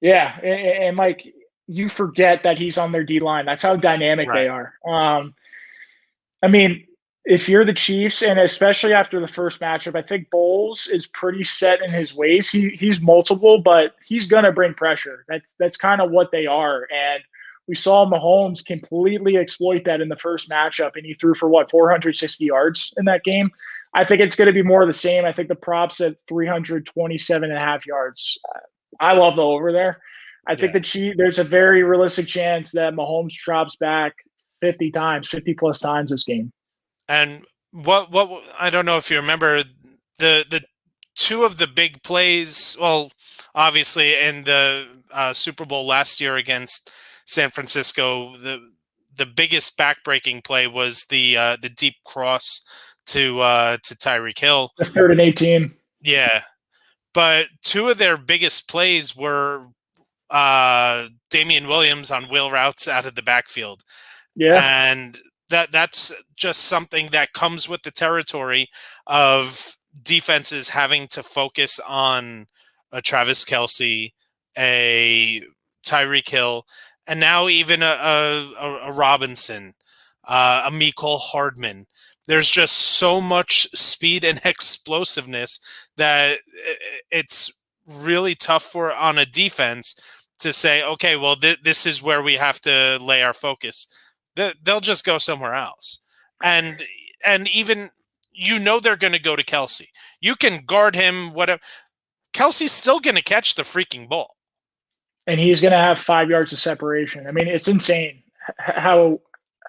Yeah, and like you forget that he's on their D line. That's how dynamic they Right. are. I mean, if you're the Chiefs, and especially after the first matchup, I think Bowles is pretty set in his ways. He's multiple, but he's gonna bring pressure. That's kind of what they are. And we saw Mahomes completely exploit that in the first matchup, and he threw for what 460 yards in that game. I think it's going to be more of the same. I think the props at 327 and a half yards. I love the over there. I think Yeah. there's a very realistic chance that Mahomes drops back 50 times, 50 plus times this game. And what I don't know if you remember the two of the big plays. Well, obviously in the Super Bowl last year against San Francisco, the biggest backbreaking play was the deep cross to Tyreek Hill. The 3rd and 18. Yeah, but two of their biggest plays were Damian Williams on wheel routes out of the backfield. Yeah. And that's just something that comes with the territory of defenses having to focus on a Travis Kelce, a Tyreek Hill, and now even a Robinson, a Mecole Hardman. There's just so much speed and explosiveness that it's really tough for on a defense to say, okay, well, this is where we have to lay our focus. They'll just go somewhere else. And even they're going to go to Kelce. You can guard him, whatever. Kelce's still going to catch the freaking ball. And he's going to have 5 yards of separation. I mean, it's insane how,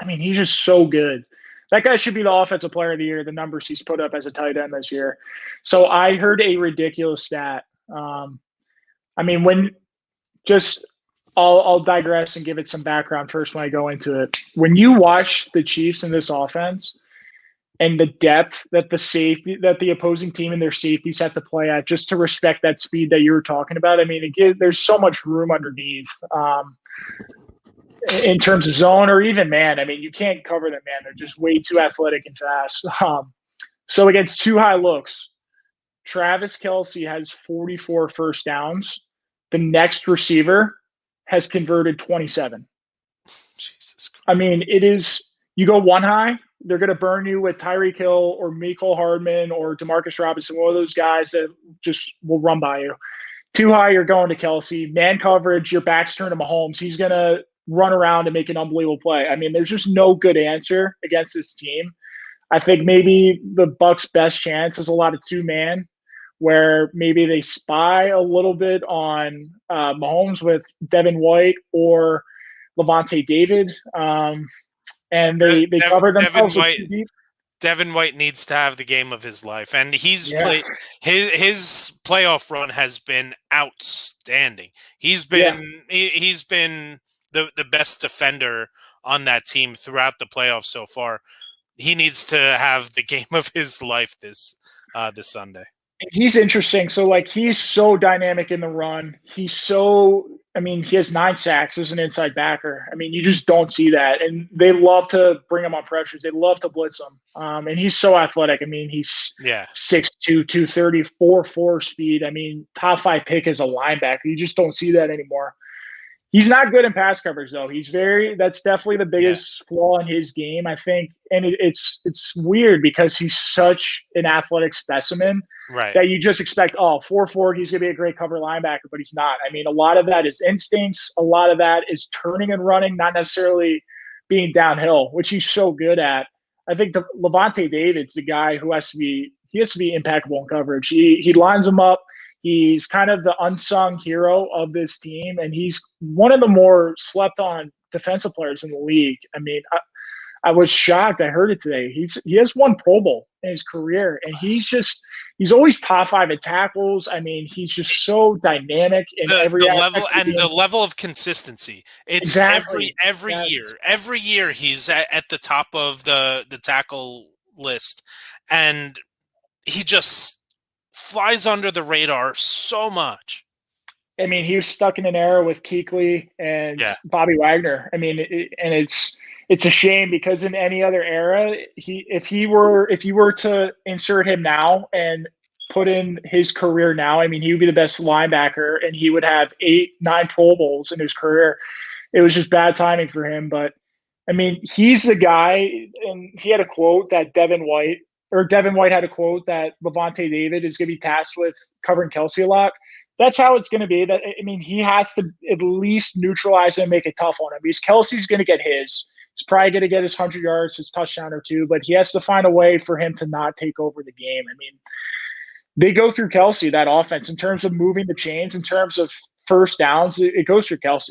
I mean, he's just so good. That guy should be the offensive player of the year, the numbers he's put up as a tight end this year. So I heard a ridiculous stat. I mean, when just I'll digress and give it some background first when I go into it. When you watch the Chiefs in this offense and the depth that the opposing team and their safeties have to play at just to respect that speed that you were talking about, I mean, there's so much room underneath in terms of zone or even man. I mean, you can't cover them, man. They're just way too athletic and fast. So against two high looks, Travis Kelce has 44 first downs. The next receiver has converted 27. Jesus Christ. I mean, it is, you go one high, they're going to burn you with Tyreek Hill or Mecole Hardman or Demarcus Robinson, one of those guys that just will run by you. Too high, you're going to Kelce. Man coverage, your back's turned to Mahomes. He's going to run around and make an unbelievable play. I mean, there's just no good answer against this team. I think maybe the Bucs' best chance is a lot of two-man, where maybe they spy a little bit on Mahomes with Devin White or Levante David, and they cover themselves with too deep. Devin White needs to have the game of his life, and Yeah. played his playoff run has been outstanding. He's been the best defender on that team throughout the playoffs so far. He needs to have the game of his life this Sunday. He's interesting. So, like, he's so dynamic in the run. He has 9 sacks as an inside backer. I mean, you just don't see that. And they love to bring him on pressures. They love to blitz him. And he's so athletic. I mean, he's 6'2", 230, 4.4 speed. I mean, top 5 pick as a linebacker. You just don't see that anymore. He's not good in pass coverage, though. That's definitely the biggest flaw in his game, I think. And it's weird because he's such an athletic specimen that you just expect, 4.4, he's going to be a great cover linebacker, but he's not. I mean, a lot of that is instincts. A lot of that is turning and running, not necessarily being downhill, which he's so good at. I think Levante David's the guy who has to be impeccable in coverage. He lines them up. He's kind of the unsung hero of this team, and he's one of the more slept on defensive players in the league. I mean, I was shocked. I heard it today. He has 1 Pro Bowl in his career, and he's always top 5 at tackles. I mean, he's just so dynamic in every level and the level of consistency. It's exactly. every year. Every year he's at the top of the tackle list, and he just flies under the radar so much. I mean, he was stuck in an era with Kuechly and Bobby Wagner. I mean, it's a shame because in any other era, if you were to insert him now and put in his career now, I mean, he would be the best linebacker, and he would have 8, 9 Pro Bowls in his career. It was just bad timing for him, but I mean, he's the guy, and he had a quote that Devin White had a quote that Levante David is going to be tasked with covering Kelce a lot. That's how it's going to be. That I mean, he has to at least neutralize and make it tough on him because Kelce's going to get his. He's probably going to get his 100 yards, his touchdown or two, but he has to find a way for him to not take over the game. I mean, they go through Kelce, that offense, in terms of moving the chains, in terms of first downs, it goes through Kelce.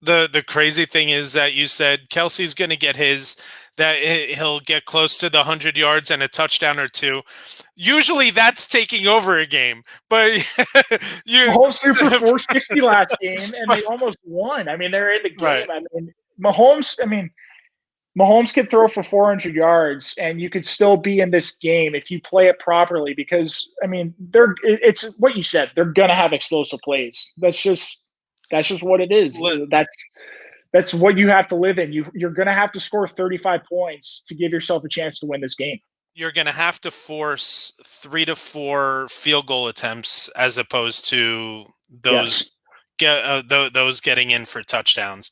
The crazy thing is that you said Kelce's going to get his, that he'll get close to the 100 yards and a touchdown or two. Usually that's taking over a game, but Mahomes threw for 460 last game, and they almost won. I mean, they're in the game. Right. I mean, Mahomes could throw for 400 yards, and you could still be in this game if you play it properly. Because I mean, it's what you said. They're gonna have explosive plays. That's just what it is. That's what you have to live in. You're gonna have to score 35 points to give yourself a chance to win this game. You're gonna have to force 3 to 4 field goal attempts as opposed to those those getting in for touchdowns.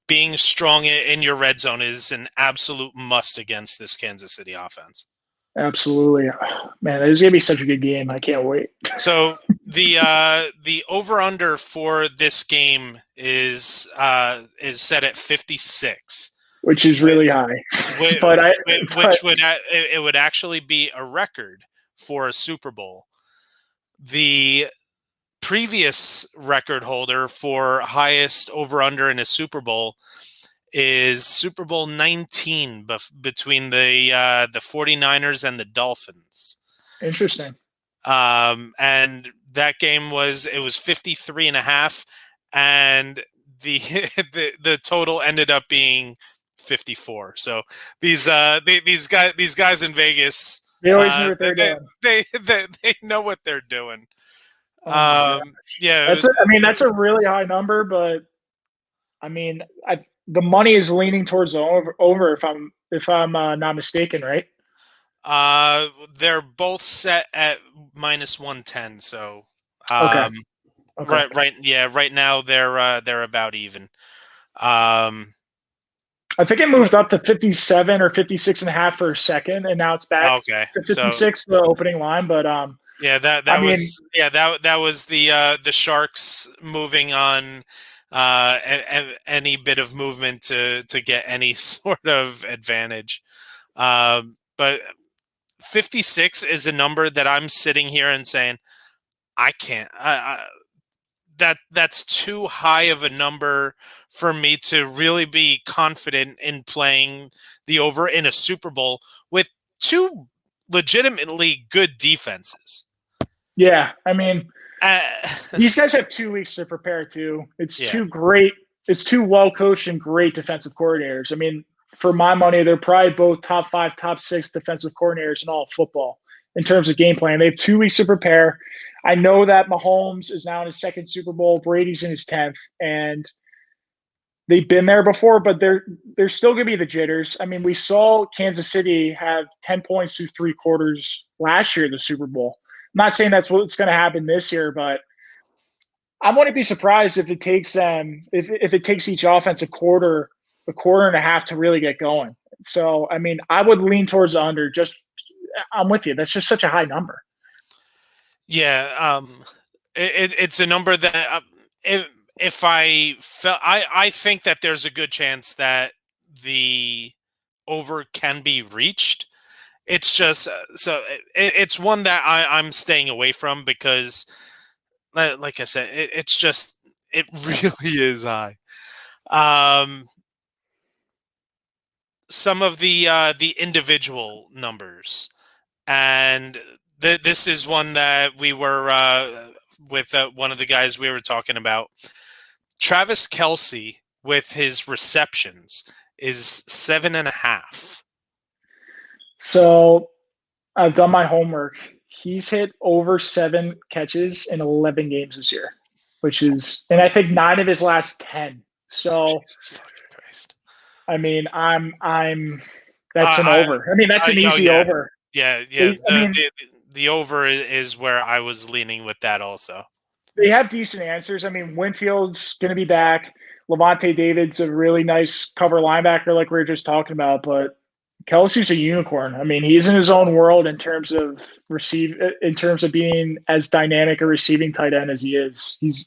Being strong in your red zone is an absolute must against this Kansas City offense. Absolutely. Oh, man, this is going to be such a good game. I can't wait. So the over-under for this game is set at 56. Which is really high. Which would actually be a record for a Super Bowl. The previous record holder for highest over-under in a Super Bowl is Super Bowl 19 between the 49ers and the Dolphins. Interesting. And that game was 53.5, and the total ended up being 54. So these guys in Vegas, they always know what they're doing. They know what they're doing. Yeah, that's a really high number, but I mean, the money is leaning towards the over if I'm not mistaken, right? They're both set at -110. So, okay. Right now they're about even. I think it moved up to 57 or 56.5 for a second, and now it's back to 56, the opening line. But yeah, that was the Sharks moving on any bit of movement to get any sort of advantage. But 56 is a number that I'm sitting here and saying, I can't. That's too high of a number for me to really be confident in playing the over in a Super Bowl with two legitimately good defenses. Yeah, I mean, these guys have 2 weeks to prepare too. It's two well coached and great defensive coordinators. I mean, for my money, they're probably both top 5, top 6 defensive coordinators in all of football in terms of game plan. They have 2 weeks to prepare. I know that Mahomes is now in his 2nd Super Bowl. Brady's in his 10th, and they've been there before, but they're still going to be the jitters. I mean, we saw Kansas City have 10 points through 3 quarters last year in the Super Bowl. I'm not saying that's what's going to happen this year, but I wouldn't be surprised if it takes them if it takes each offense a quarter and a half to really get going. So, I mean, I would lean towards the under. I'm with you. That's just such a high number. Yeah, it's a number that if I felt, I think that there's a good chance that the over can be reached. It's just it's one that I'm staying away from because, like I said, it really is high. Some of the individual numbers, and this is one that we were with one of the guys we were talking about. Travis Kelce with his receptions is 7.5. So I've done my homework. He's hit over 7 catches in 11 games this year, and I think 9 of his last 10. So, Jesus fucking Christ. I mean, that's an over. I mean, that's an easy over. Yeah, yeah. They, I mean, The over is where I was leaning with that also. they have decent answers. I mean, Winfield's going to be back. Levante David's a really nice cover linebacker, like we were just talking about. But Kelsey's a unicorn. I mean, he's in his own world in terms of in terms of being as dynamic a receiving tight end as he is. He's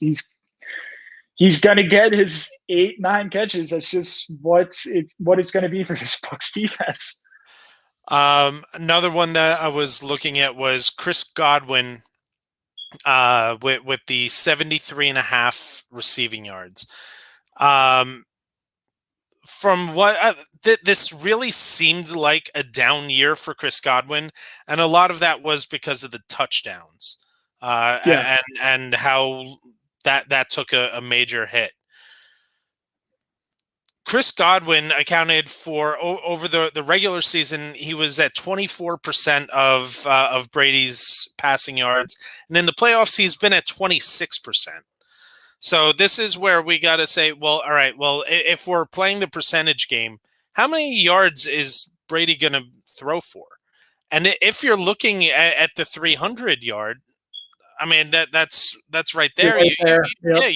going to get his 8-9 catches. That's just what it's going to be for this Bucs defense. Another one that I was looking at was Chris Godwin with the 73.5 receiving yards. From what this really seemed like a down year for Chris Godwin, and a lot of that was because of the touchdowns, Yeah. and how that took a major hit. Chris Godwin accounted for over the regular season. He was at 24% of Brady's passing yards, and in the playoffs, he's been at 26%. So this is where we got to say, well, all right, well, if we're playing the percentage game, how many yards is Brady going to throw for? And if you're looking at the 300 yard, I mean that's right there. Right there. Yep. Yeah,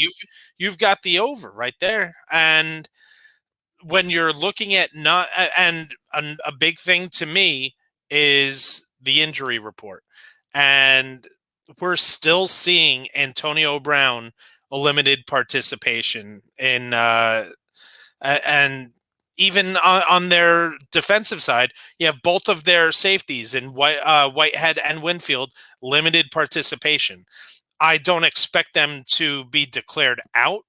you've got the over right there, and when you're looking at not and a big thing to me is the injury report, and we're still seeing Antonio Brown a limited participation in and even on their defensive side, you have both of their safeties in Whitehead and Winfield limited participation. I don't expect them to be declared out,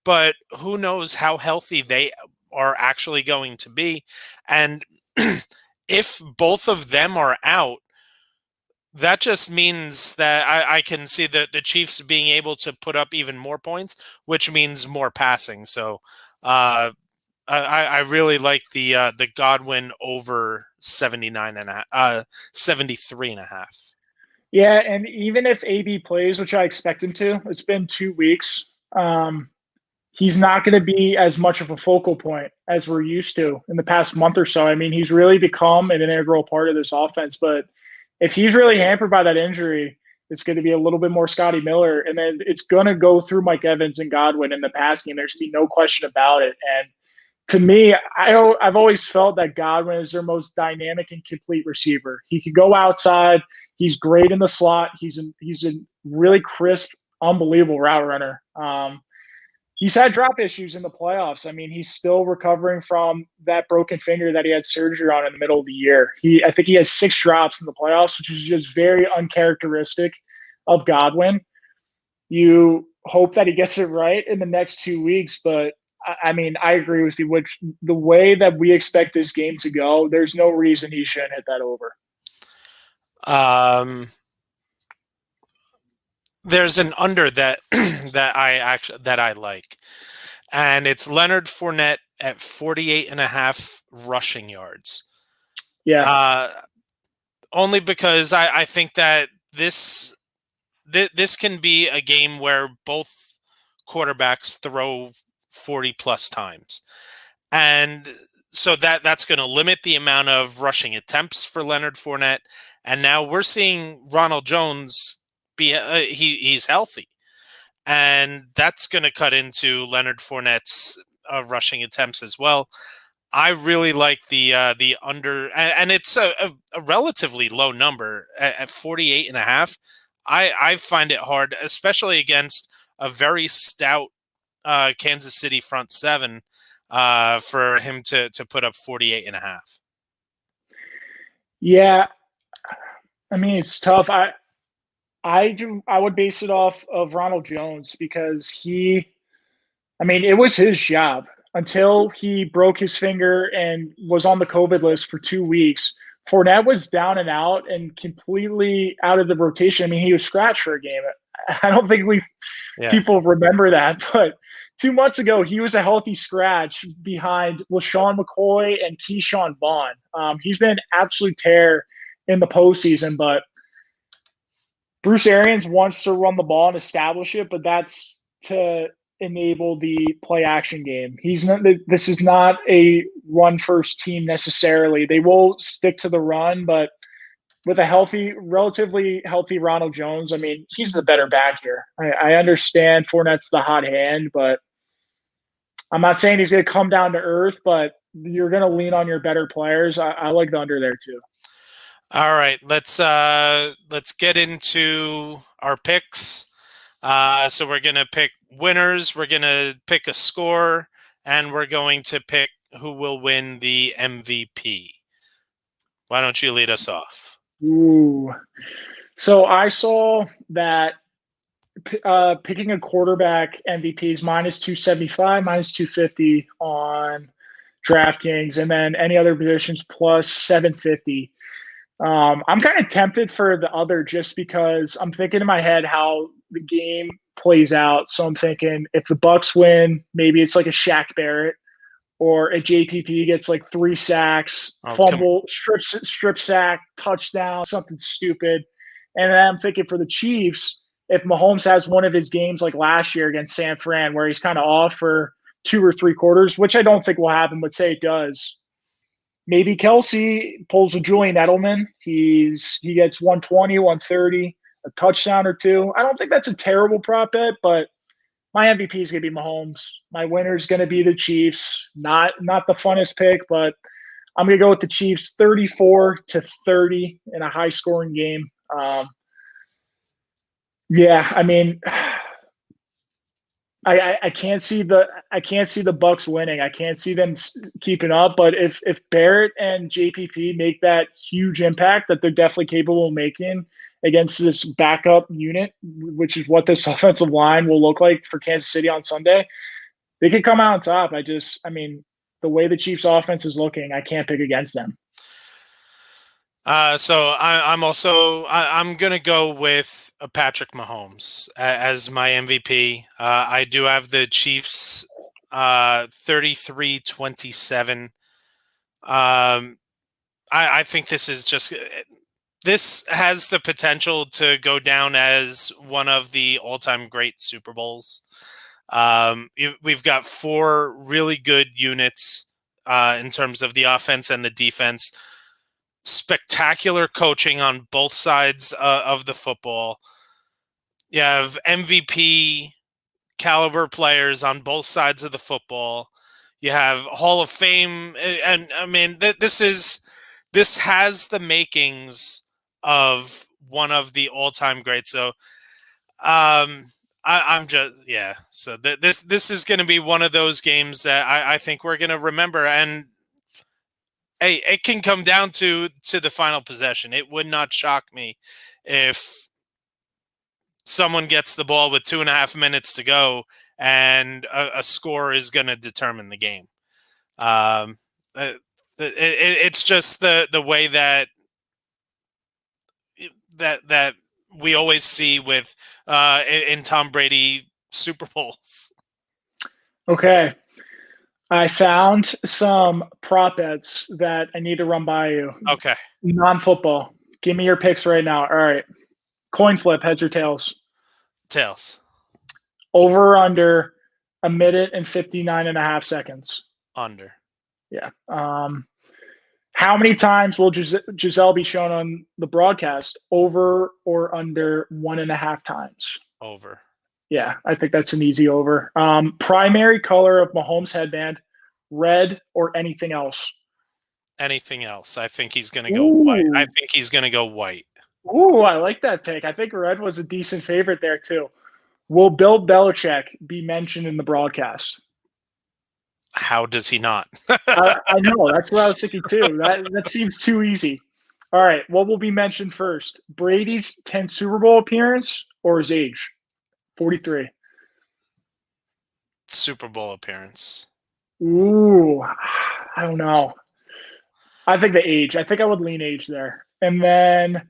but who knows how healthy they are actually going to be. And if both of them are out, that just means that I can see the Chiefs being able to put up even more points, which means more passing. So I really like the Godwin over 73.5. Yeah, and even if AB plays, which I expect him to, it's been 2 weeks. He's not going to be as much of a focal point as we're used to in the past month or so. I mean, he's really become an integral part of this offense. But if he's really hampered by that injury, it's going to be a little bit more Scotty Miller. And then it's going to go through Mike Evans and Godwin in the pass game. There's going to be no question about it. And to me, I've always felt that Godwin is their most dynamic and complete receiver. He can go outside. He's great in the slot. He's a really crisp, unbelievable route runner. He's had drop issues in the playoffs. I mean, he's still recovering from that broken finger that he had surgery on in the middle of the year. I think he has 6 drops in the playoffs, which is just very uncharacteristic of Godwin. You hope that he gets it right in the next 2 weeks, but I mean, I agree with you. Which the way that we expect this game to go, there's no reason he shouldn't hit that over. There's an under that that I like, and it's Leonard Fournette at 48.5 rushing yards. Yeah. Only because I think that this can be a game where both quarterbacks throw 40 plus times, and so that's going to limit the amount of rushing attempts for Leonard Fournette. And now we're seeing Ronald Jones he's healthy, and that's going to cut into Leonard Fournette's rushing attempts as well. I really like the under, and it's a relatively low number at 48.5. I find it hard, especially against a very stout Kansas City front seven, for him to put up 48.5. Yeah, I mean, it's tough. I would base it off of Ronald Jones because it was his job until he broke his finger and was on the COVID list for 2 weeks. Fournette was down and out and completely out of the rotation. I mean, he was scratched for a game. I don't think people remember that, but 2 months ago, he was a healthy scratch behind LaShawn McCoy and Keyshawn Vaughn. He's been an absolute tear in the postseason, but Bruce Arians wants to run the ball and establish it, but that's to enable the play action game. This is not a run first team necessarily. They will stick to the run, but with a relatively healthy Ronald Jones, I mean, he's the better back here. I understand Fournette's the hot hand, but I'm not saying he's going to come down to earth, but you're going to lean on your better players. I like the under there too. All right, let's get into our picks. So we're gonna pick winners. We're gonna pick a score, and we're going to pick who will win the MVP. Why don't you lead us off? Ooh. So I saw that picking a quarterback MVP is minus 275, minus 250 on DraftKings, and then any other positions plus 750. I'm kind of tempted for the other just because I'm thinking in my head how the game plays out. So I'm thinking if the Bucks win, maybe it's like a Shaq Barrett, or a JPP gets like 3 sacks, fumble, strip sack, touchdown, something stupid. And then I'm thinking for the Chiefs, if Mahomes has one of his games like last year against San Fran, where he's kind of off for 2 or 3 quarters, which I don't think will happen, but say it does. Maybe Kelsey pulls a Julian Edelman. He gets 120, 130, a touchdown or 2. I don't think that's a terrible prop bet, but my MVP is going to be Mahomes. My winner is going to be the Chiefs. Not the funnest pick, but I'm going to go with the Chiefs 34-30 in a high scoring game. Yeah, I mean, I can't see the Bucks winning. I can't see them keeping up. But if Barrett and JPP make that huge impact that they're definitely capable of making against this backup unit, which is what this offensive line will look like for Kansas City on Sunday, they could come out on top. I mean, the way the Chiefs offense is looking, I can't pick against them. So I'm going to go with Patrick Mahomes as my MVP. I do have the Chiefs 33-27. I think this has the potential to go down as one of the all-time great Super Bowls. We've got 4 really good units in terms of the offense and the defense. Spectacular coaching on both sides of the football. You have MVP caliber players on both sides of the football. You have Hall of Fame, and I mean this has the makings of one of the all-time greats. So I'm just So this is going to be one of those games that I think we're going to remember. And hey, it can come down to the final possession. It would not shock me if someone gets the ball with 2.5 minutes to go and a score is going to determine the game. It's just the way that we always see with in Tom Brady Super Bowls. Okay. I found some prop bets that I need to run by you. Okay. Non-football. Give me your picks right now. All right. Coin flip, heads or tails? Tails. Over or under 1 minute and 59.5 seconds? Under. Yeah. How many times will Gisele be shown on the broadcast? Over or under 1.5 times? Over. Yeah, I think that's an easy over. Primary color of Mahomes' headband, red or anything else? Anything else. I think he's going to go white. I think he's going to go white. Ooh, I like that pick. I think red was a decent favorite there too. Will Bill Belichick be mentioned in the broadcast? How does he not? I know. That's what I was thinking too. That seems too easy. All right. What will be mentioned first? Brady's 10th Super Bowl appearance or his age? 43. Super Bowl appearance. Ooh, I don't know. I think the age. I think I would lean age there. And then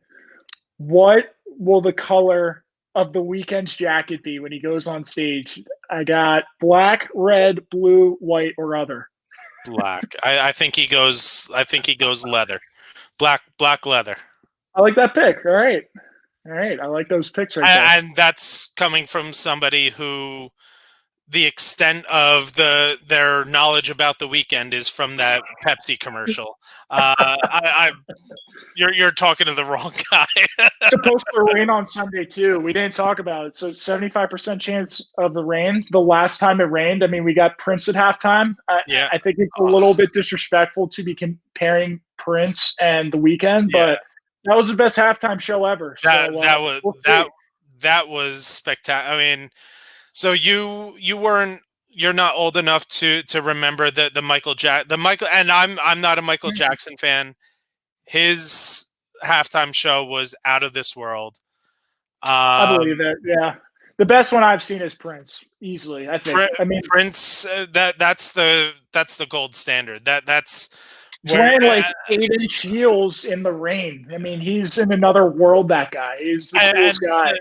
what will the color of the Weeknd's jacket be when he goes on stage? I got black, red, blue, white, or other. Black. I think he goes leather. Black leather. I like that pick. All right. I like those picks right there. And that's coming from somebody who the extent of their knowledge about the weekend is from that Pepsi commercial. You're talking to the wrong guy. Supposed to rain on Sunday too. We didn't talk about it. So 75% chance of the rain. The last time it rained, I mean, we got Prince at halftime. Yeah. I think it's a little bit disrespectful to be comparing Prince and The Weeknd, but that was the best halftime show ever. That was spectacular. I mean, so you're not old enough to remember the Michael, and I'm not a Michael Jackson fan. His halftime show was out of this world. I believe it. Yeah, the best one I've seen is Prince, easily. I think. I mean, Prince. That's the gold standard. That's wearing like 8-inch heels in the rain. I mean, he's in another world. That guy. He's the coolest guy.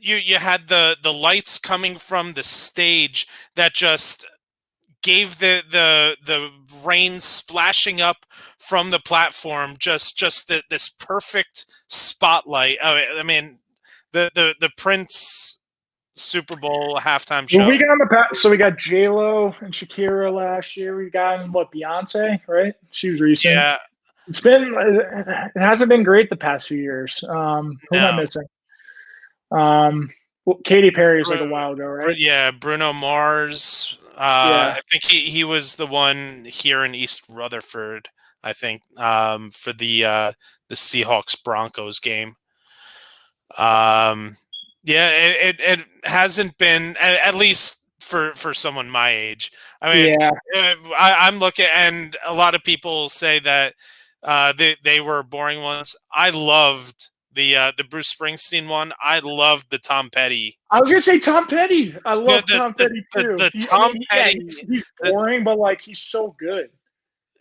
You had the lights coming from the stage that just gave the rain splashing up from the platform just this perfect spotlight. I mean, the Prince Super Bowl halftime show. Well, we got so we got J-Lo and Shakira last year. We got Beyonce, right? She was recent. Yeah, it hasn't been great the past few years. Who am I missing? Well, Katy Perry was like a while ago, right? Yeah, Bruno Mars. I think he was the one here in East Rutherford, I think, for the Seahawks Broncos game. It hasn't been, at least for someone my age. I mean, I'm looking, and a lot of people say that they were boring ones. I loved the Bruce Springsteen one. I loved the Tom Petty. I was gonna say Tom Petty. I love Tom Petty too. Tom Petty. He's boring, but like he's so good.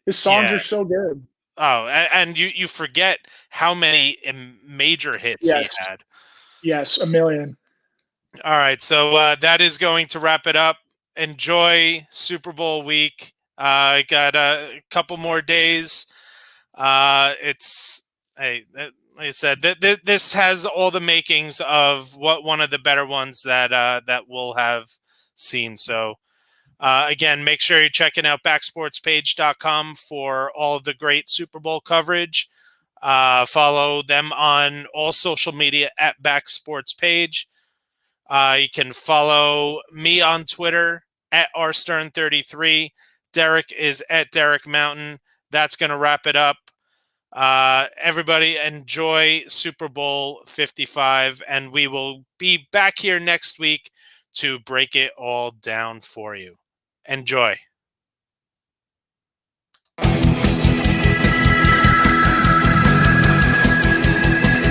His songs are so good. Oh, and you forget how many major hits he had. Yes, a million. All right, so that is going to wrap it up. Enjoy Super Bowl week. I got a couple more days. Like I said, this has all the makings of one of the better ones that we'll have seen. So, again, make sure you're checking out backsportspage.com for all of the great Super Bowl coverage. Follow them on all social media at backsportspage. You can follow me on Twitter at rstern33. Derek is at Derek Mountain. That's going to wrap it up. Everybody enjoy Super Bowl 55, and we will be back here next week to break it all down for you. Enjoy.